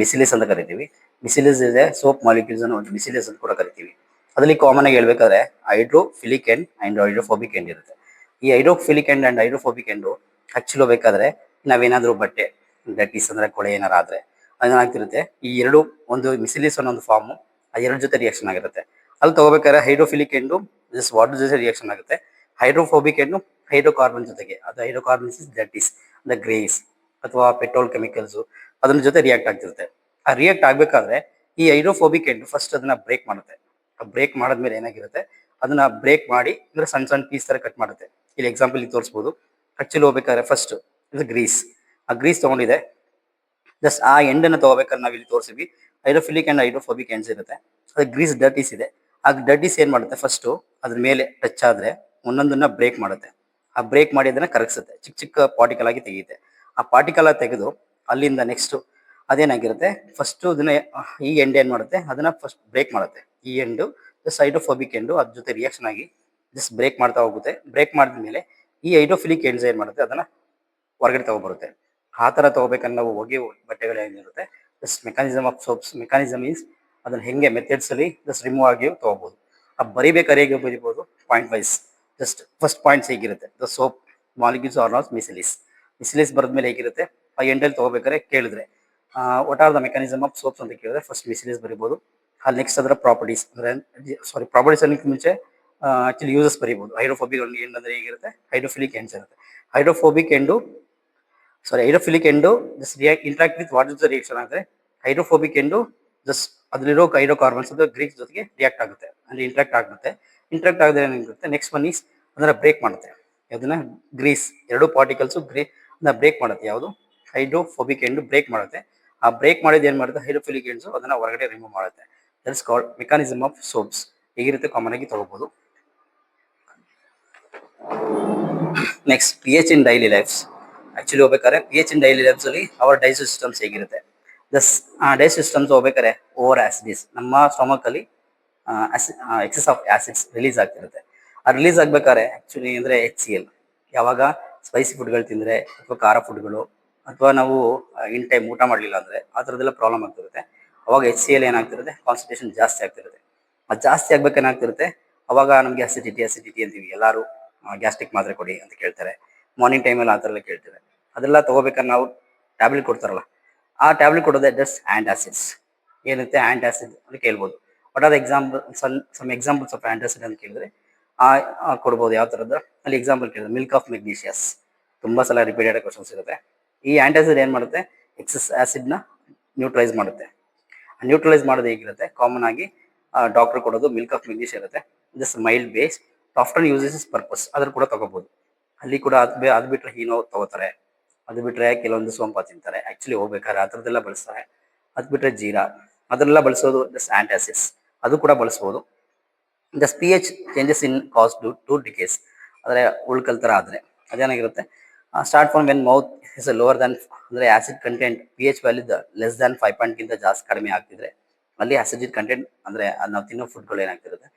ಮಿಸಿಲಿಸ್ ಅಂತ ಕರಿತೀವಿ. ಮಿಸಿಲಿಸ್ ಇದೆ ಸೋಪ್ ಮಾಲಿಕ್ಯೂಲ್ಸ್ ಅನ್ನು ಮಿಸಿಲಿಸ್ ಅಂತ ಕೂಡ ಕರಿತೀವಿ. ಅದರಲ್ಲಿ ಕಾಮನ್ ಆಗಿ ಹೇಳ್ಬೇಕಾದ್ರೆ hydrophilic end and hydrophobic end ಇರುತ್ತೆ. ಈ hydrophilic end and hydrophobic end actually ಹೋಗ್ಬೇಕಾದ್ರೆ ನಾವೇನಾದ್ರೂ ಬಟ್ಟೆ ಡಟೀಸ್ ಅಂದ್ರೆ ಕೊಳೆ ಏನಾರು ಆದ್ರೆ ಅದೇನಾಗ್ತಿರುತ್ತೆ, ಈ ಎರಡು ಒಂದು ಮಿಸಿಲಿಸ್ ಅನ್ನೋ ಒಂದು ಫಾರ್ಮು ಆ ಎರಡು ಜೊತೆ ರಿಯಾಕ್ಷನ್ ಆಗಿರುತ್ತೆ. ಅಲ್ಲಿ ತಗೋಬೇಕಾದ್ರೆ ಹೈಡ್ರೋಫಿಲಿಕ್ ಎಂಡು ಜಸ್ಟ್ ವಾಟರ್ ಜೊತೆ ರಿಯಾಕ್ಷನ್ ಆಗುತ್ತೆ. ಹೈಡ್ರೋಫೋಬಿಕ್ ಎಂಡು ಹೈಡ್ರೋಕಾರ್ಬನ್ ಜೊತೆಗೆ, ಅದು ಹೈಡ್ರೋಕಾರ್ಬನ್ಸ್ ದಟೀಸ್ ದ ಗ್ರೇಸ್ ಅಥವಾ ಪೆಟ್ರೋಲ್ ಕೆಮಿಕಲ್ಸ್ ಅದ್ರ ಜೊತೆ ರಿಯಾಕ್ಟ್ ಆಗ್ತಿರುತ್ತೆ. ಆ ರಿಯಾಕ್ಟ್ ಆಗ್ಬೇಕಾದ್ರೆ ಈ ಹೈಡ್ರೋಫೋಬಿಕ್ ಎಂಡ್ ಫಸ್ಟ್ ಅದನ್ನ ಬ್ರೇಕ್ ಮಾಡುತ್ತೆ. ಬ್ರೇಕ್ ಮಾಡಿದ್ಮೇಲೆ ಏನಾಗಿರುತ್ತೆ, ಅದನ್ನ ಬ್ರೇಕ್ ಮಾಡಿ ಅಂದ್ರೆ ಸಣ್ಣ ಸಣ್ಣ ಪೀಸ್ ತರ ಕಟ್ ಮಾಡುತ್ತೆ. ಇಲ್ಲಿ ಎಕ್ಸಾಂಪಲ್ ತೋರಿಸ್ಬೋದು. ಆಕ್ಚುಲಿ ಹೋಗ್ಬೇಕಾದ್ರೆ ಫಸ್ಟ್ ಇದು ಗ್ರೀಸ್, ಆ ಗ್ರೀಸ್ ತಗೊಂಡಿದೆ, ಜಸ್ಟ್ ಆ ಎಂಡನ್ನು ತಗೋಬೇಕಾದ್ರೆ ನಾವು ಇಲ್ಲಿ ತೋರಿಸಿದ್ವಿ. ಹೈಡ್ರೋಫಿಲಿಕ್ ಅಂಡ್ ಹೈಡ್ರೋಫೋಬಿಕ್ ಎಂಡ್ಸ್ ಇರುತ್ತೆ. ಅದು ಗ್ರೀಸ್ ಡಟೀಸ್ ಇದೆ. ಆ ಡಟೀಸ್ ಏನ್ ಮಾಡುತ್ತೆ, ಫಸ್ಟ್ ಅದ್ರ ಮೇಲೆ ಟಚ್ ಆದ್ರೆ ಒಂದೊಂದನ್ನ ಬ್ರೇಕ್ ಮಾಡುತ್ತೆ. ಆ ಬ್ರೇಕ್ ಮಾಡಿ ಅದನ್ನ ಕರಗಿಸುತ್ತೆ, ಚಿಕ್ಕ ಚಿಕ್ಕ ಪಾರ್ಟಿಕಲ್ ಆಗಿ ತೆಗೆಯುತ್ತೆ. ಆ ಪಾರ್ಟಿಕಲ್ ತೆಗೆದು ಅಲ್ಲಿಂದ ನೆಕ್ಸ್ಟ್ ಅದೇನಾಗಿರುತ್ತೆ, ಫಸ್ಟ್ ಅದನ್ನ ಈ ಎಂಡ್ ಏನ್ ಮಾಡುತ್ತೆ, ಅದನ್ನ ಫಸ್ಟ್ ಬ್ರೇಕ್ ಮಾಡುತ್ತೆ. ಈ ಎಂಡು ಜಸ್ಟ್ ಹೈಡ್ರೋಫೋಬಿಕ್ ಎಂಡು ಅದ್ರ ಜೊತೆ ರಿಯಾಕ್ಷನ್ ಆಗಿ ಜಸ್ಟ್ ಬ್ರೇಕ್ ಮಾಡ್ತಾ ಹೋಗುತ್ತೆ. ಬ್ರೇಕ್ ಮಾಡಿದ್ಮೇಲೆ ಈ ಹೈಡ್ರೋಫಿಲಿಕ್ ಎಂಡ್ಸ್ ಏನ್ ಮಾಡುತ್ತೆ, ಅದನ್ನ ಹೊರಗಡೆ ತಗೊಬರುತ್ತೆ. ಆ ತರ ತಗೋಬೇಕಂದ್ರೆ ನಾವು ಒಗೆ ಬಟ್ಟೆಗಳು ಏನಿರುತ್ತೆ, just mechanism of soaps. Mechanism means ಅದನ್ನ ಹೆಂಗೆ ಮೆಥಡ್ಸ್ ಅಲ್ಲಿ ಜಸ್ಟ್ ರಿಮೂವ್ ಆಗಿ ತಗೋಬಹುದು. ಆ ಬರಿಬೇಕಾದ್ರೆ ಹೇಗೆ ಬರಿಬಹುದು, point wise. Just first points ಹೇಗಿರುತ್ತೆ, the soap molecules are not micelles. Micelles ಬರೆದ್ಮೇಲೆ ಹೇಗಿರುತ್ತೆ, ಆ ಎಂಡಲ್ಲಿ ತಗೋಬೇಕಾದ್ರೆ ಕೇಳಿದ್ರೆ what are the mechanism of soaps ಅಂತ ಕೇಳಿದ್ರೆ ಫಸ್ಟ್ ಮಿಸಿಲಿಸ್ ಬರಿಬಹುದು. ಅಲ್ಲಿ ನೆಕ್ಸ್ಟ್ ಅದರ ಪ್ರಾಪರ್ಟೀಸ್ ಅಂದ್ರೆ ಪ್ರಾಪರ್ಟೀಸ್ ಅನ್ನೋಕ್ಕೆ ಮುಂಚೆ ಆಕ್ಚುಲಿ ಯೂಸಸ್ ಬರೀಬಹುದು. ಹೈಡ್ರೋಫೋಬಿಕ್ ಎಂಡ್ ಅಂದ್ರೆ ಹೇಗಿರುತ್ತೆ, ಹೈಡ್ರೋಫಿಲಿಕ್ ಎಂಡ್ಸ್ ಇರುತ್ತೆ. Hydrophobic end hydrophilic end just interact with what is the reaction ಅಂದ್ರೆ ಹೈಡ್ರೋಫೋಬಿಕ್ ಎಂಡು ಜಸ್ಟ್ ಅದ್ರಲ್ಲಿರೋ ಹೈಡ್ರೋಕಾರ್ಬನ್ಸ್ ಅದು ಗ್ರೀಸ್ ಜೊತೆಗೆ ರಿಯಾಕ್ಟ್ ಆಗುತ್ತೆ, ಅಲ್ಲಿ ಇಂಟ್ರಾಕ್ಟ್ ಆಗುತ್ತೆ. ಇಂಟ್ರಾಕ್ಟ್ ಆಗದೆ ಏನಾಗುತ್ತೆ, ನೆಕ್ಸ್ಟ್ ಒನ್ ಈಸ್ ಅದನ್ನ ಬ್ರೇಕ್ ಮಾಡುತ್ತೆ. ಅದನ್ನ ಗ್ರೀಸ್ ಎರಡು ಪಾರ್ಟಿಕಲ್ಸ್ ಬ್ರೇಕ್ ಮಾಡುತ್ತೆ. ಯಾವುದು ಹೈಡ್ರೋಫೋಬಿಕ್ ಎಂಡ್ ಬ್ರೇಕ್ ಮಾಡುತ್ತೆ. ಆ ಬ್ರೇಕ್ ಮಾಡಿದ ಏನ್ ಮಾಡುತ್ತೆ, ಹೈಡ್ರೋಫಿಲಿಕ್ ಎಂಡ್ಸ್ ಅದನ್ನ ಹೊರಗಡೆ ರಿಮೂವ್ ಮಾಡುತ್ತೆ. That's called mechanism of soaps. ಹೇಗಿರುತ್ತೆ ಕಾಮನ್ ಆಗಿ ತಗೋಬಹುದು. Next P H in daily lifes. Actually ಹೋಗ್ಬೇಕಾದ್ರೆ P H in daily lifes ಅಲ್ಲಿ ಅವರ್ ಡೈಜೆಸ್ಟ್ ಸಿಸ್ಟಮ್ಸ್ ಹೇಗಿರುತ್ತೆ, ದಸ್ ಡೈಜೆಸ್ಟ್ ಸಿಸ್ಟಮ್ಸ್ ಹೋಗ್ಬೇಕಾದ್ರೆ ಓವರ್ ಆಸಿಡಿಸ್ ನಮ್ಮ ಸ್ಟಮಕ್ ಅಲ್ಲಿ ಎಕ್ಸೆಸ್ ಆಫ್ ಆಸಿಡ್ಸ್ ರಿಲೀಸ್ ಆಗ್ತಿರುತ್ತೆ. ಆ ರಿಲೀಸ್ ಆಗ್ಬೇಕಾದ್ರೆ ಆಕ್ಚುಲಿ ಅಂದ್ರೆ HCl. ಯಾವಾಗ ಸ್ಪೈಸಿ ಫುಡ್ಗಳು ತಿಂದ್ರೆ ಅಥವಾ ಖಾರ ಫುಡ್ಗಳು ಅಥವಾ ನಾವು ಇನ್ ಟೈಮ್ ಊಟ ಮಾಡಲಿಲ್ಲ ಅಂದ್ರೆ ಆ ಥರದ್ದೆಲ್ಲ ಪ್ರಾಬ್ಲಮ್ ಆಗ್ತಿರುತ್ತೆ. ಅವಾಗ HCl ಏನಾಗ್ತಿರುತ್ತೆ, ಕಾನ್ಸಂಟ್ರೇಷನ್ ಜಾಸ್ತಿ ಆಗ್ತಿರುತ್ತೆ. ಅದು ಜಾಸ್ತಿ ಆಗ್ಬೇಕು ಏನಾಗ್ತಿರುತ್ತೆ, ಅವಾಗ ನಮಗೆ ಅಸಿಡಿಟಿ ಅಂತೀವಿ ಎಲ್ಲರೂ. ಗ್ಯಾಸ್ಟ್ರಿಕ್ ಮಾತ್ರೆ ಕೊಡಿ ಅಂತ ಕೇಳ್ತಾರೆ. ಮಾರ್ನಿಂಗ್ ಟೈಮಲ್ಲಿ ಆ ಥರ ಎಲ್ಲ ಕೇಳ್ತಾರೆ. ಅದೆಲ್ಲ ತಗೋಬೇಕಾದ್ರೆ ನಾವು ಟ್ಯಾಬ್ಲೆಟ್ ಕೊಡ್ತಾರಲ್ಲ, ಆ ಟ್ಯಾಬ್ಲೆಟ್ ಕೊಡೋದೇ ಜಸ್ಟ್ ಆ್ಯಂಟಾಸಿಡ್ಸ್. ಏನಿರುತ್ತೆ ಆ್ಯಂಟಾಸಿಡ್ ಅಂತ ಕೇಳ್ಬೋದು. What are example, some examples of antacid ಅಂತ ಕೇಳಿದ್ರೆ ಕೊಡ್ಬೋದು. ಯಾವ ಥರದ್ದು ಅಲ್ಲಿ ಎಕ್ಸಾಂಪಲ್ ಕೇಳಿದ್ರೆ ಮಿಲ್ಕ್ ಆಫ್ ಮೆಗ್ನೀಷಿಯಸ್. ತುಂಬ ಸಲ ರಿಪೀಟೆಡ್ ಕ್ವಶನ್ಸ್ ಇರುತ್ತೆ. ಈ ಆ್ಯಂಟಾಸಿಡ್ ಏನು ಮಾಡುತ್ತೆ, ಎಕ್ಸಸ್ ಆ್ಯಸಿಡ್ನ ನ್ಯೂಟ್ರಲೈಸ್ ಮಾಡುತ್ತೆ. ನ್ಯೂಟ್ರಲೈಸ್ ಮಾಡೋದು ಹೇಗಿರುತ್ತೆ, ಕಾಮನ್ ಆಗಿ ಡಾಕ್ಟರ್ ಕೊಡೋದು ಮಿಲ್ಕ್ ಆಫ್ ಮೆಗ್ನೀಷಿಯಸ್ ಇರುತ್ತೆ. This mild base after uses purpose ಅದ್ರ ಕೂಡ ತಗೋಬಹುದು. ಅಲ್ಲಿ ಕೂಡ ಅದು ಬಿಟ್ಟರೆ ಹೀನೋ ತಗೋತಾರೆ. ಅದು ಬಿಟ್ಟರೆ ಕೆಲವೊಂದು ಸೋಂಪು ತಿಂತಾರೆ. ಆಕ್ಚುಲಿ ಹೋಗ್ಬೇಕಾದ್ರೆ ಆ ಥರದ್ದೆಲ್ಲ ಬಳಸ್ತಾರೆ. ಅದು ಬಿಟ್ಟರೆ ಜೀರಾ ಅದನ್ನೆಲ್ಲ ಬಳಸೋದು ಜಸ್ಟ್ ಆ್ಯಂಟಾಸಿಡ್ಸ್, ಅದು ಕೂಡ ಬಳಸ್ಬೋದು. The P H changes in cause to decays. ಅಂದರೆ ಉಳ್ಕಲ್ ಥರ ಆದರೆ ಅದೇನಾಗಿರುತ್ತೆ, start from when mouth is lower than, ಅಂದರೆ acid content P H value less than 5 ಜಾಸ್ತಿ ಕಡಿಮೆ ಆಗ್ತಿದ್ರೆ ಅಲ್ಲಿ ಆಸಿಡ್ ಕಂಟೆಂಟ್, ಅಂದರೆ ನಾವು ತಿನ್ನೋ ಫುಡ್ಗಳು ಏನಾಗ್ತಿರುತ್ತೆ,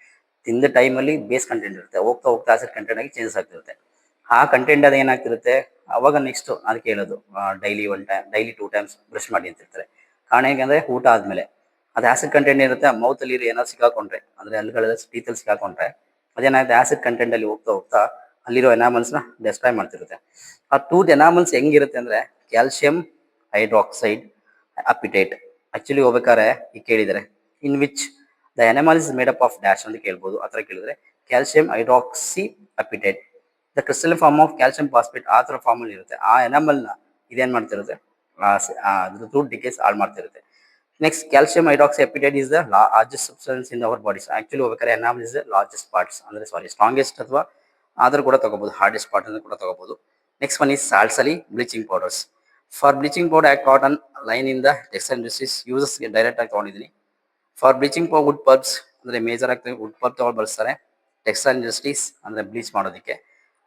ತಿಂದ ಟೈಮಲ್ಲಿ ಬೇಸ್ ಕಂಟೆಂಟ್ ಇರುತ್ತೆ, ಹೋಗ್ತಾ ಹೋಗ್ತಾ ಆಸಿಡ್ ಕಂಟೆಂಟ್ ಆಗಿ ಚೇಂಜಸ್ ಆಗ್ತಿರುತ್ತೆ. ಆ ಕಂಟೆಂಟ್ ಅದು ಏನಾಗ್ತಿರುತ್ತೆ, ಅವಾಗ ನೆಕ್ಸ್ಟ್ ಅದಕ್ಕೆ ಹೇಳೋದು daily 1 time, daily 2 times brush ಮಾಡಿ ಅಂತಿರ್ತಾರೆ. ಕಾರಣ ಹೇಗೆಂದರೆ ಊಟ ಆದಮೇಲೆ ಅದು ಆಸಿಡ್ ಕಂಟೆಂಟ್ ಇರುತ್ತೆ, ಆ ಮೌತಲ್ಲಿ ಏನಾದ್ರು ಸಿಕ್ಕಾಕೊಂಡ್ರೆ, ಅಂದರೆ ಹಲ್ಲುಗಳೆಲ್ಲ ಟೀತಲ್ಲಿ ಸಿಕ್ಕಾಕೊಂಡ್ರೆ ಅದೇನಾಗುತ್ತೆ, ಆಸಿಡ್ ಕಂಟೆಂಟಲ್ಲಿ ಹೋಗ್ತಾ ಹೋಗ್ತಾ ಅಲ್ಲಿರೋ ಎನಾಮಲ್ಸ್ನ ಡೆಸ್ಟ್ರಾಯ್ ಮಾಡ್ತಿರುತ್ತೆ. ಆ ಟೂತ್ ಎನಾಮಲ್ಸ್ ಹೆಂಗಿರುತ್ತೆ ಅಂದರೆ ಕ್ಯಾಲ್ಸಿಯಂ ಹೈಡ್ರಾಕ್ಸೈಡ್ ಅಪಿಟೇಟ್. ಆಕ್ಚುಲಿ ಹೋಗ್ಬೇಕಾದ್ರೆ ಈಗ ಕೇಳಿದರೆ in which the enamel is made up of dash ಅಂತ ಕೇಳ್ಬೋದು. ಆ ಥರ ಕೇಳಿದ್ರೆ calcium hydroxyapatite the crystal form of calcium phosphate ಆ ಥರ ಫಾರ್ಮಲ್ಲಿ ಇರುತ್ತೆ. ಆ ಎನಾಮಲ್ನ ಇದೇನು ಮಾಡ್ತಿರುತ್ತೆ, ಅದ್ರ ಟೂತ್ ಡಿಕೇಸ್ ಹಾಳು ಮಾಡ್ತಿರುತ್ತೆ. Next calcium hydroxyapatite is the largest substance in our bodies. Actually ಹೋಗ್ಬೇಕಾದ್ರೆ enamel is the largest parts, ಅಂದರೆ ಸ್ಟ್ರಾಂಗೆಸ್ಟ್ ಅಥವಾ ಆದರೂ ಕೂಡ ತಗೋಬಹುದು, ಹಾರ್ಡೆಸ್ಟ್ ಪಾರ್ಟ್ ಅಂತ ಕೂಡ ತಗೋಬಹುದು. ನೆಕ್ಸ್ಟ್ ಒನ್ ಈಸ್ ಸಾಲ್ಸಲಿ bleaching powders. For bleaching powder I cotton linen in the textile industries uses direct ಆಗಿ ತೊಗೊಂಡಿದ್ದೀನಿ. For bleaching powder wood pulps, ಅಂದರೆ ಮೇಜರ್ ಆಗಿ ವುಡ್ ಪಲ್ಪ್ ತಗೊಂಡು ಬಳಸ್ತಾರೆ. ಟೆಕ್ಸ್ಟೈಲ್ ಇಂಡಸ್ಟ್ರೀಸ್ ಅಂದರೆ ಬ್ಲೀಚ್ ಮಾಡೋದಕ್ಕೆ.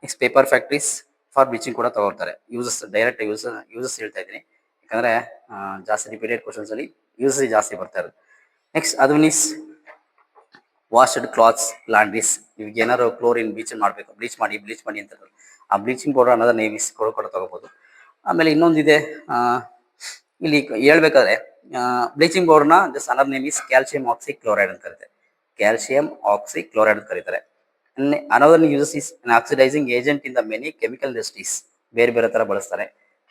Next paper factories for bleaching ಕೂಡ ತಗೊಳ್ತಾರೆ. ಯೂಸಸ್ ಡೈರೆಕ್ಟ್ ಯೂಸಸ್ ಹೇಳ್ತಾ ಇದ್ದೀನಿ, ಯಾಕಂದರೆ ಜಾಸ್ತಿ ರಿಪೀಟೆಡ್ ಕ್ವಶನ್ಸಲ್ಲಿ ಯೂಸಸ್ ಜಾಸ್ತಿ ಬರ್ತಾ ಇರೋದು. ನೆಕ್ಸ್ಟ್ ಅದು ಮೀನ್ಸ್ ವಾಶ್ಡ್ ಕ್ಲಾತ್ಸ್ ಲಾಂಡ್ರೀಸ್. ಇವಾಗ ಏನಾದ್ರು ಕ್ಲೋರಿನ್ ಮಾಡಬೇಕು, ಬ್ಲೀಚ್ ಮಾಡಿ ಅಂತ ಆ ಬ್ಲೀಚಿಂಗ್ ಪೌಡರ್ ಅನ್ನೋದು ನೇವಿಸ್ ಕೂಡ ತಗೋಬೋದು. ಆಮೇಲೆ ಇನ್ನೊಂದಿದೆ, ಇಲ್ಲಿ ಹೇಳ್ಬೇಕಾದ್ರೆ ಬ್ಲೀಚಿಂಗ್ ಪೌಡರ್ನ just another name is calcium oxychloride ಅಂತ ಕರೀತಾರೆ. ಕ್ಯಾಲ್ಸಿಯಂ ಆಕ್ಸಿ ಕ್ಲೋರೈಡ್ ಅಂತ ಕರೀತಾರೆ. Another uses is oxidising agent in the many chemical industries. ಬೇರೆ ಬೇರೆ ಥರ ಬಳಸ್ತಾರೆ.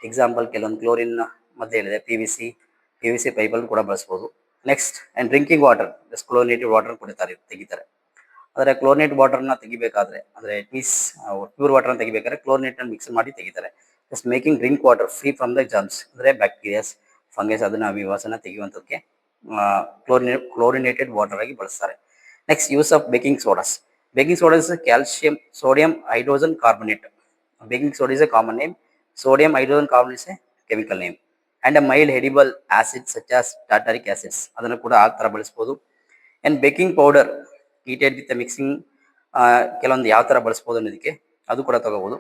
ಎಕ್ಸಾಂಪಲ್ ಕೆಲವೊಂದು ಕ್ಲೋರಿನ್ ಮತ್ತೆ ಹೇಳಿದೆ, ಪಿ ವಿ ಸಿ ಪೈಪಲ್ಲಿ ಕೂಡ ಬಳಸ್ಬೋದು. Next and drinking water, just chlorinated water ತೆಗಿತಾರೆ. ಆದರೆ ಕ್ಲೋರಿನೇಟ್ ವಾಟರ್ನ ತೆಗಿಬೇಕಾದ್ರೆ, ಅಂದರೆ ಇಟ್ ಮೀನ್ಸ್ ಪ್ಯೂರ್ ವಾಟರ್ನ ತೆಗಿಬೇಕಾದ್ರೆ ಕ್ಲೋರಿನೇಟ್ನ ಮಿಕ್ಸ್ ಮಾಡಿ ತೆಗಿತಾರೆ. Just making drink water free from the germs, ಅಂದರೆ ಬ್ಯಾಕ್ಟೀರಿಯಾಸ್ ಫಂಗಸ್ ಅದನ್ನು ವಿವಾಸನ ತೆಗೆಯುವಂಥದ್ದಕ್ಕೆ ಕ್ಲೋರಿನೇಟೆಡ್ ವಾಟರ್ ಆಗಿ ಬಳಸ್ತಾರೆ. Next use of baking sodas. Baking soda is calcium sodium hydrogen carbonate. Baking soda is a common name. Sodium hydrogen carbonate is a chemical name. And a mild edible acid such as tartaric acids ಅದನ್ನು ಕೂಡ ಆ ಥರ ಬಳಸ್ಬೋದು. And baking powder heated with mixing ಕೆಲವೊಂದು ಯಾವ ಥರ ಬಳಸ್ಬೋದು ಅನ್ನೋದಕ್ಕೆ ಅದು ಕೂಡ ತಗೋಬೋದು.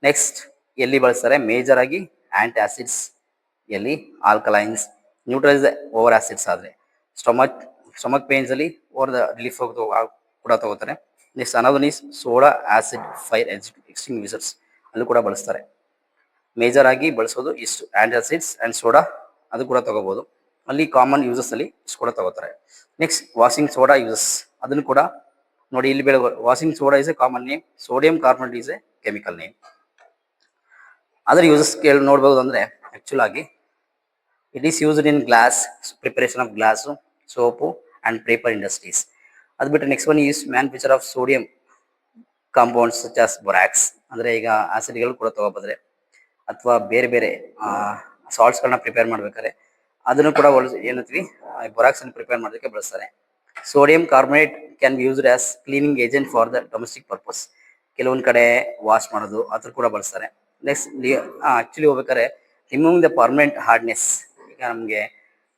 ನೆಕ್ಸ್ಟ್ ಎಲ್ಲಿ ಬಳಸ್ತಾರೆ, ಮೇಜರ್ ಆಗಿ ಆ್ಯಂಟಾಸಿಡ್ಸ್, ಎಲ್ಲಿ ಆಲ್ಕಲೈನ್ಸ್, ನ್ಯೂಟ್ರಲೈಸ್ ಓವರ್ ಆಸಿಡ್ಸ್ ಆದರೆ ಸ್ಟಮಕ್ ಪೇನ್ಸಲ್ಲಿ ಓವರ್ ದ ರಿಲೀಫ್ ಕೂಡ ತಗೋತಾರೆ. Next another is soda acid fire extinguishers, ಅಲ್ಲೂ ಕೂಡ ಬಳಸ್ತಾರೆ. ಮೇಜರ್ ಆಗಿ ಬಳಸೋದು ಇಷ್ಟು ಆ್ಯಂಟಾಸಿಡ್ಸ್ ಆ್ಯಂಡ್ ಸೋಡಾ, ಅದು ಕೂಡ ತಗೋಬೋದು. ಅಲ್ಲಿ ಕಾಮನ್ ಯೂಸಸ್ ಅಲ್ಲಿ ಇಷ್ಟು ಕೂಡ ತಗೋತಾರೆ. ನೆಕ್ಸ್ಟ್ ವಾಷಿಂಗ್ ಸೋಡಾ ಯೂಸಸ್, ಅದನ್ನು ಕೂಡ ನೋಡಿ ಇಲ್ಲಿ ಬೇರೆ washing soda is a common name, sodium carbonate is A chemical name. ಅದರ ಯೂಸಸ್ ನೋಡ್ಬೋದು ಅಂದರೆ ಆ್ಯಕ್ಚುಲ್ ಆಗಿ it is used in glass, preparation of glass, soap and paper industries. ಅದು ಬಿಟ್ಟರೆ next one is manufacture of sodium compounds such as borax, ಅಂದರೆ ಈಗ ಆಸಿಡ್ಗಳು ಕೂಡ ತಗೋಬೋದ್ರೆ ಅಥವಾ ಬೇರೆ ಬೇರೆ ಸಾಲ್ಟ್ಸ್ಗಳನ್ನ ಪ್ರಿಪೇರ್ ಮಾಡ್ಬೇಕಾದ್ರೆ ಅದನ್ನು ಕೂಡ ಏನಂತೀವಿ ಬೊರಾಕ್ಸ್ ಅನ್ನು ಪ್ರಿಪೇರ್ ಮಾಡೋದಕ್ಕೆ ಬಳಸ್ತಾರೆ. Sodium carbonate can be used as cleaning agent for the domestic purpose. ಕೆಲವೊಂದು ಕಡೆ ವಾಶ್ ಮಾಡೋದು ಅದ್ರ ಕೂಡ ಬಳಸ್ತಾರೆ. ನೆಕ್ಸ್ಟ್ ಆಕ್ಚುಲಿ ಹೋಗ್ಬೇಕಾದ್ರೆ ರಿಮೂವಿಂಗ್ ದ ಪರ್ಮನೆಂಟ್ ಹಾರ್ಡ್ನೆಸ್. ಈಗ ನಮಗೆ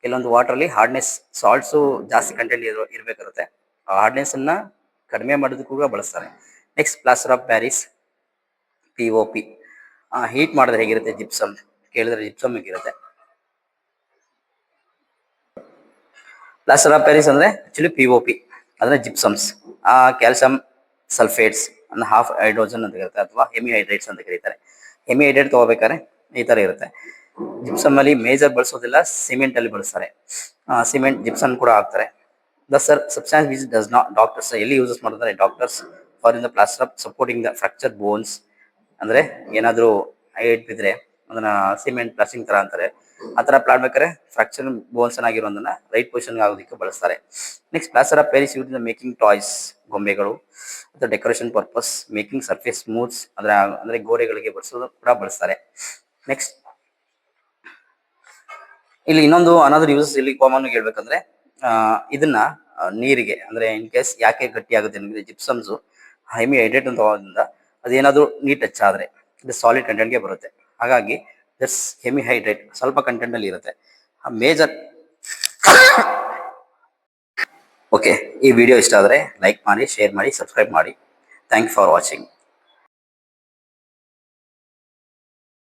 ಕೆಲವೊಂದು ವಾಟರ್ ಹಾರ್ಡ್ನೆಸ್ ಸಾಲ್ಟ್ಸು ಜಾಸ್ತಿ ಕಂಟೆಂಟ್ ಇರಬೇಕಾಗುತ್ತೆ. ಆ ಹಾರ್ಡ್ನೆಸ್ ಅನ್ನ ಕಡಿಮೆ ಮಾಡೋದಕ್ಕೂ ಕೂಡ ಬಳಸ್ತಾರೆ. Next plaster of Paris, POP. Heat ಮಾಡಿದ್ರೆ ಹೇಗಿರುತ್ತೆ ಜಿಪ್ಸಮ್ ಕೇಳಿದ್ರೆ ಜಿಪ್ಸಮ್ ಹೇಗಿರುತ್ತೆ. ಪ್ಲಾಸ್ಟರ್ ಆಫ್ ಪ್ಯಾರಿಸ್ ಅಂದ್ರೆ ಆಕ್ಚುಲಿ POP ಅಂದ್ರೆ ಜಿಪ್ಸಮ್ಸ್. ಕ್ಯಾಲ್ಸಿಯಂ ಸಲ್ಫೇಟ್ಸ್ ಅಂದ್ರೆ ಹಾಫ್ ಹೈಡ್ರೋಜನ್ ಅಂತ ಇರುತ್ತೆ, ಅಥವಾ ಹೆಮಿಹೈಡ್ರೇಟ್ಸ್ ಅಂತ ಕರೀತಾರೆ. ಹೆಮಿಹೈಡ್ರೇಟ್ ತಗೋಬೇಕಾದ್ರೆ ಈ ತರ ಇರುತ್ತೆ. ಜಿಪ್ಸಮ್ ಅಲ್ಲಿ ಮೇಜರ್ ಬಳಸೋದಿಲ್ಲ, ಸಿಮೆಂಟ್ ಅಲ್ಲಿ ಬಳಸ್ತಾರೆ. ಸಿಮೆಂಟ್ ಜಿಪ್ಸಮ್ ಕೂಡ ಹಾಕ್ತಾರೆ. The substance which does not doctors ಎಲ್ಲಿ ಯೂಸಸ್ ಮಾಡ್ತಾರೆ doctors for in the plaster of supporting the fracture bones. ಅಂದ್ರೆ ಏನಾದ್ರು ಹೈಟ್ ಬಿದ್ರೆ ಅದನ್ನ ಸಿಮೆಂಟ್ ಪ್ಲಾಸ್ಟಿಂಗ್ ತರ ಅಂತಾರೆ. ಆ ತರ ಮಾಡ್ಬೇಕಾದ್ರೆ ಫ್ರಾಕ್ಚರ್ ಬೋನ್ಸ್ ಆಗಿರೋದನ್ನ ರೈಟ್ ಪೊಸಿಷನ್ ಆಗೋದಕ್ಕೆ ಬಳಸ್ತಾರೆ. Next plaster of Paris use in making toys, ಗೊಂಬೆಗಳು, ಅಥವಾ ಡೆಕೋರೇಷನ್ ಪರ್ಪಸ್, ಮೇಕಿಂಗ್ ಸರ್ಫೇಸ್ ಸ್ಮೂತ್ಸ್ ಅಂದ್ರೆ ಗೋಡೆಗಳಿಗೆ ಬಳಸೋದು ಕೂಡ ಬಳಸ್ತಾರೆ. ನೆಕ್ಸ್ಟ್ ಇಲ್ಲಿ ಇನ್ನೊಂದು ಅನದರ್ ಯೂಸಸ್ ಇಲ್ಲಿ ಕಾಮನ್ ಹೇಳ್ಬೇಕಂದ್ರೆ ಇದನ್ನ ನೀರಿಗೆ ಅಂದ್ರೆ ಇನ್ ಕೇಸ್ ಯಾಕೆ ಗಟ್ಟಿ ಆಗುತ್ತೆ ಅಂದ್ರೆ ಜಿಪ್ಸಮ್ಸ್ ಹೆಮಿ ಹೈಡ್ರೇಟ್ ಅಂತ ಹೋಗೋದ್ರಿಂದ ಅದೇನಾದ್ರೂ ನೀರ್ ಟಚ್ ಆದ್ರೆ ಇದು ಸಾಲಿಡ್ ಕಂಟೆಂಟ್ಗೆ ಬರುತ್ತೆ. ಹಾಗಾಗಿ ದಟ್ಸ್ ಹೆಮಿ ಹೈಡ್ರೇಟ್ ಸ್ವಲ್ಪ ಕಂಟೆಂಟ್ ಅಲ್ಲಿ ಇರುತ್ತೆ. ಮೇಜರ್ ಓಕೆ, ಈ ವಿಡಿಯೋ ಇಷ್ಟ ಆದರೆ ಲೈಕ್ ಮಾಡಿ, ಶೇರ್ ಮಾಡಿ, ಸಬ್ಸ್ಕ್ರೈಬ್ ಮಾಡಿ. Thank you for watching.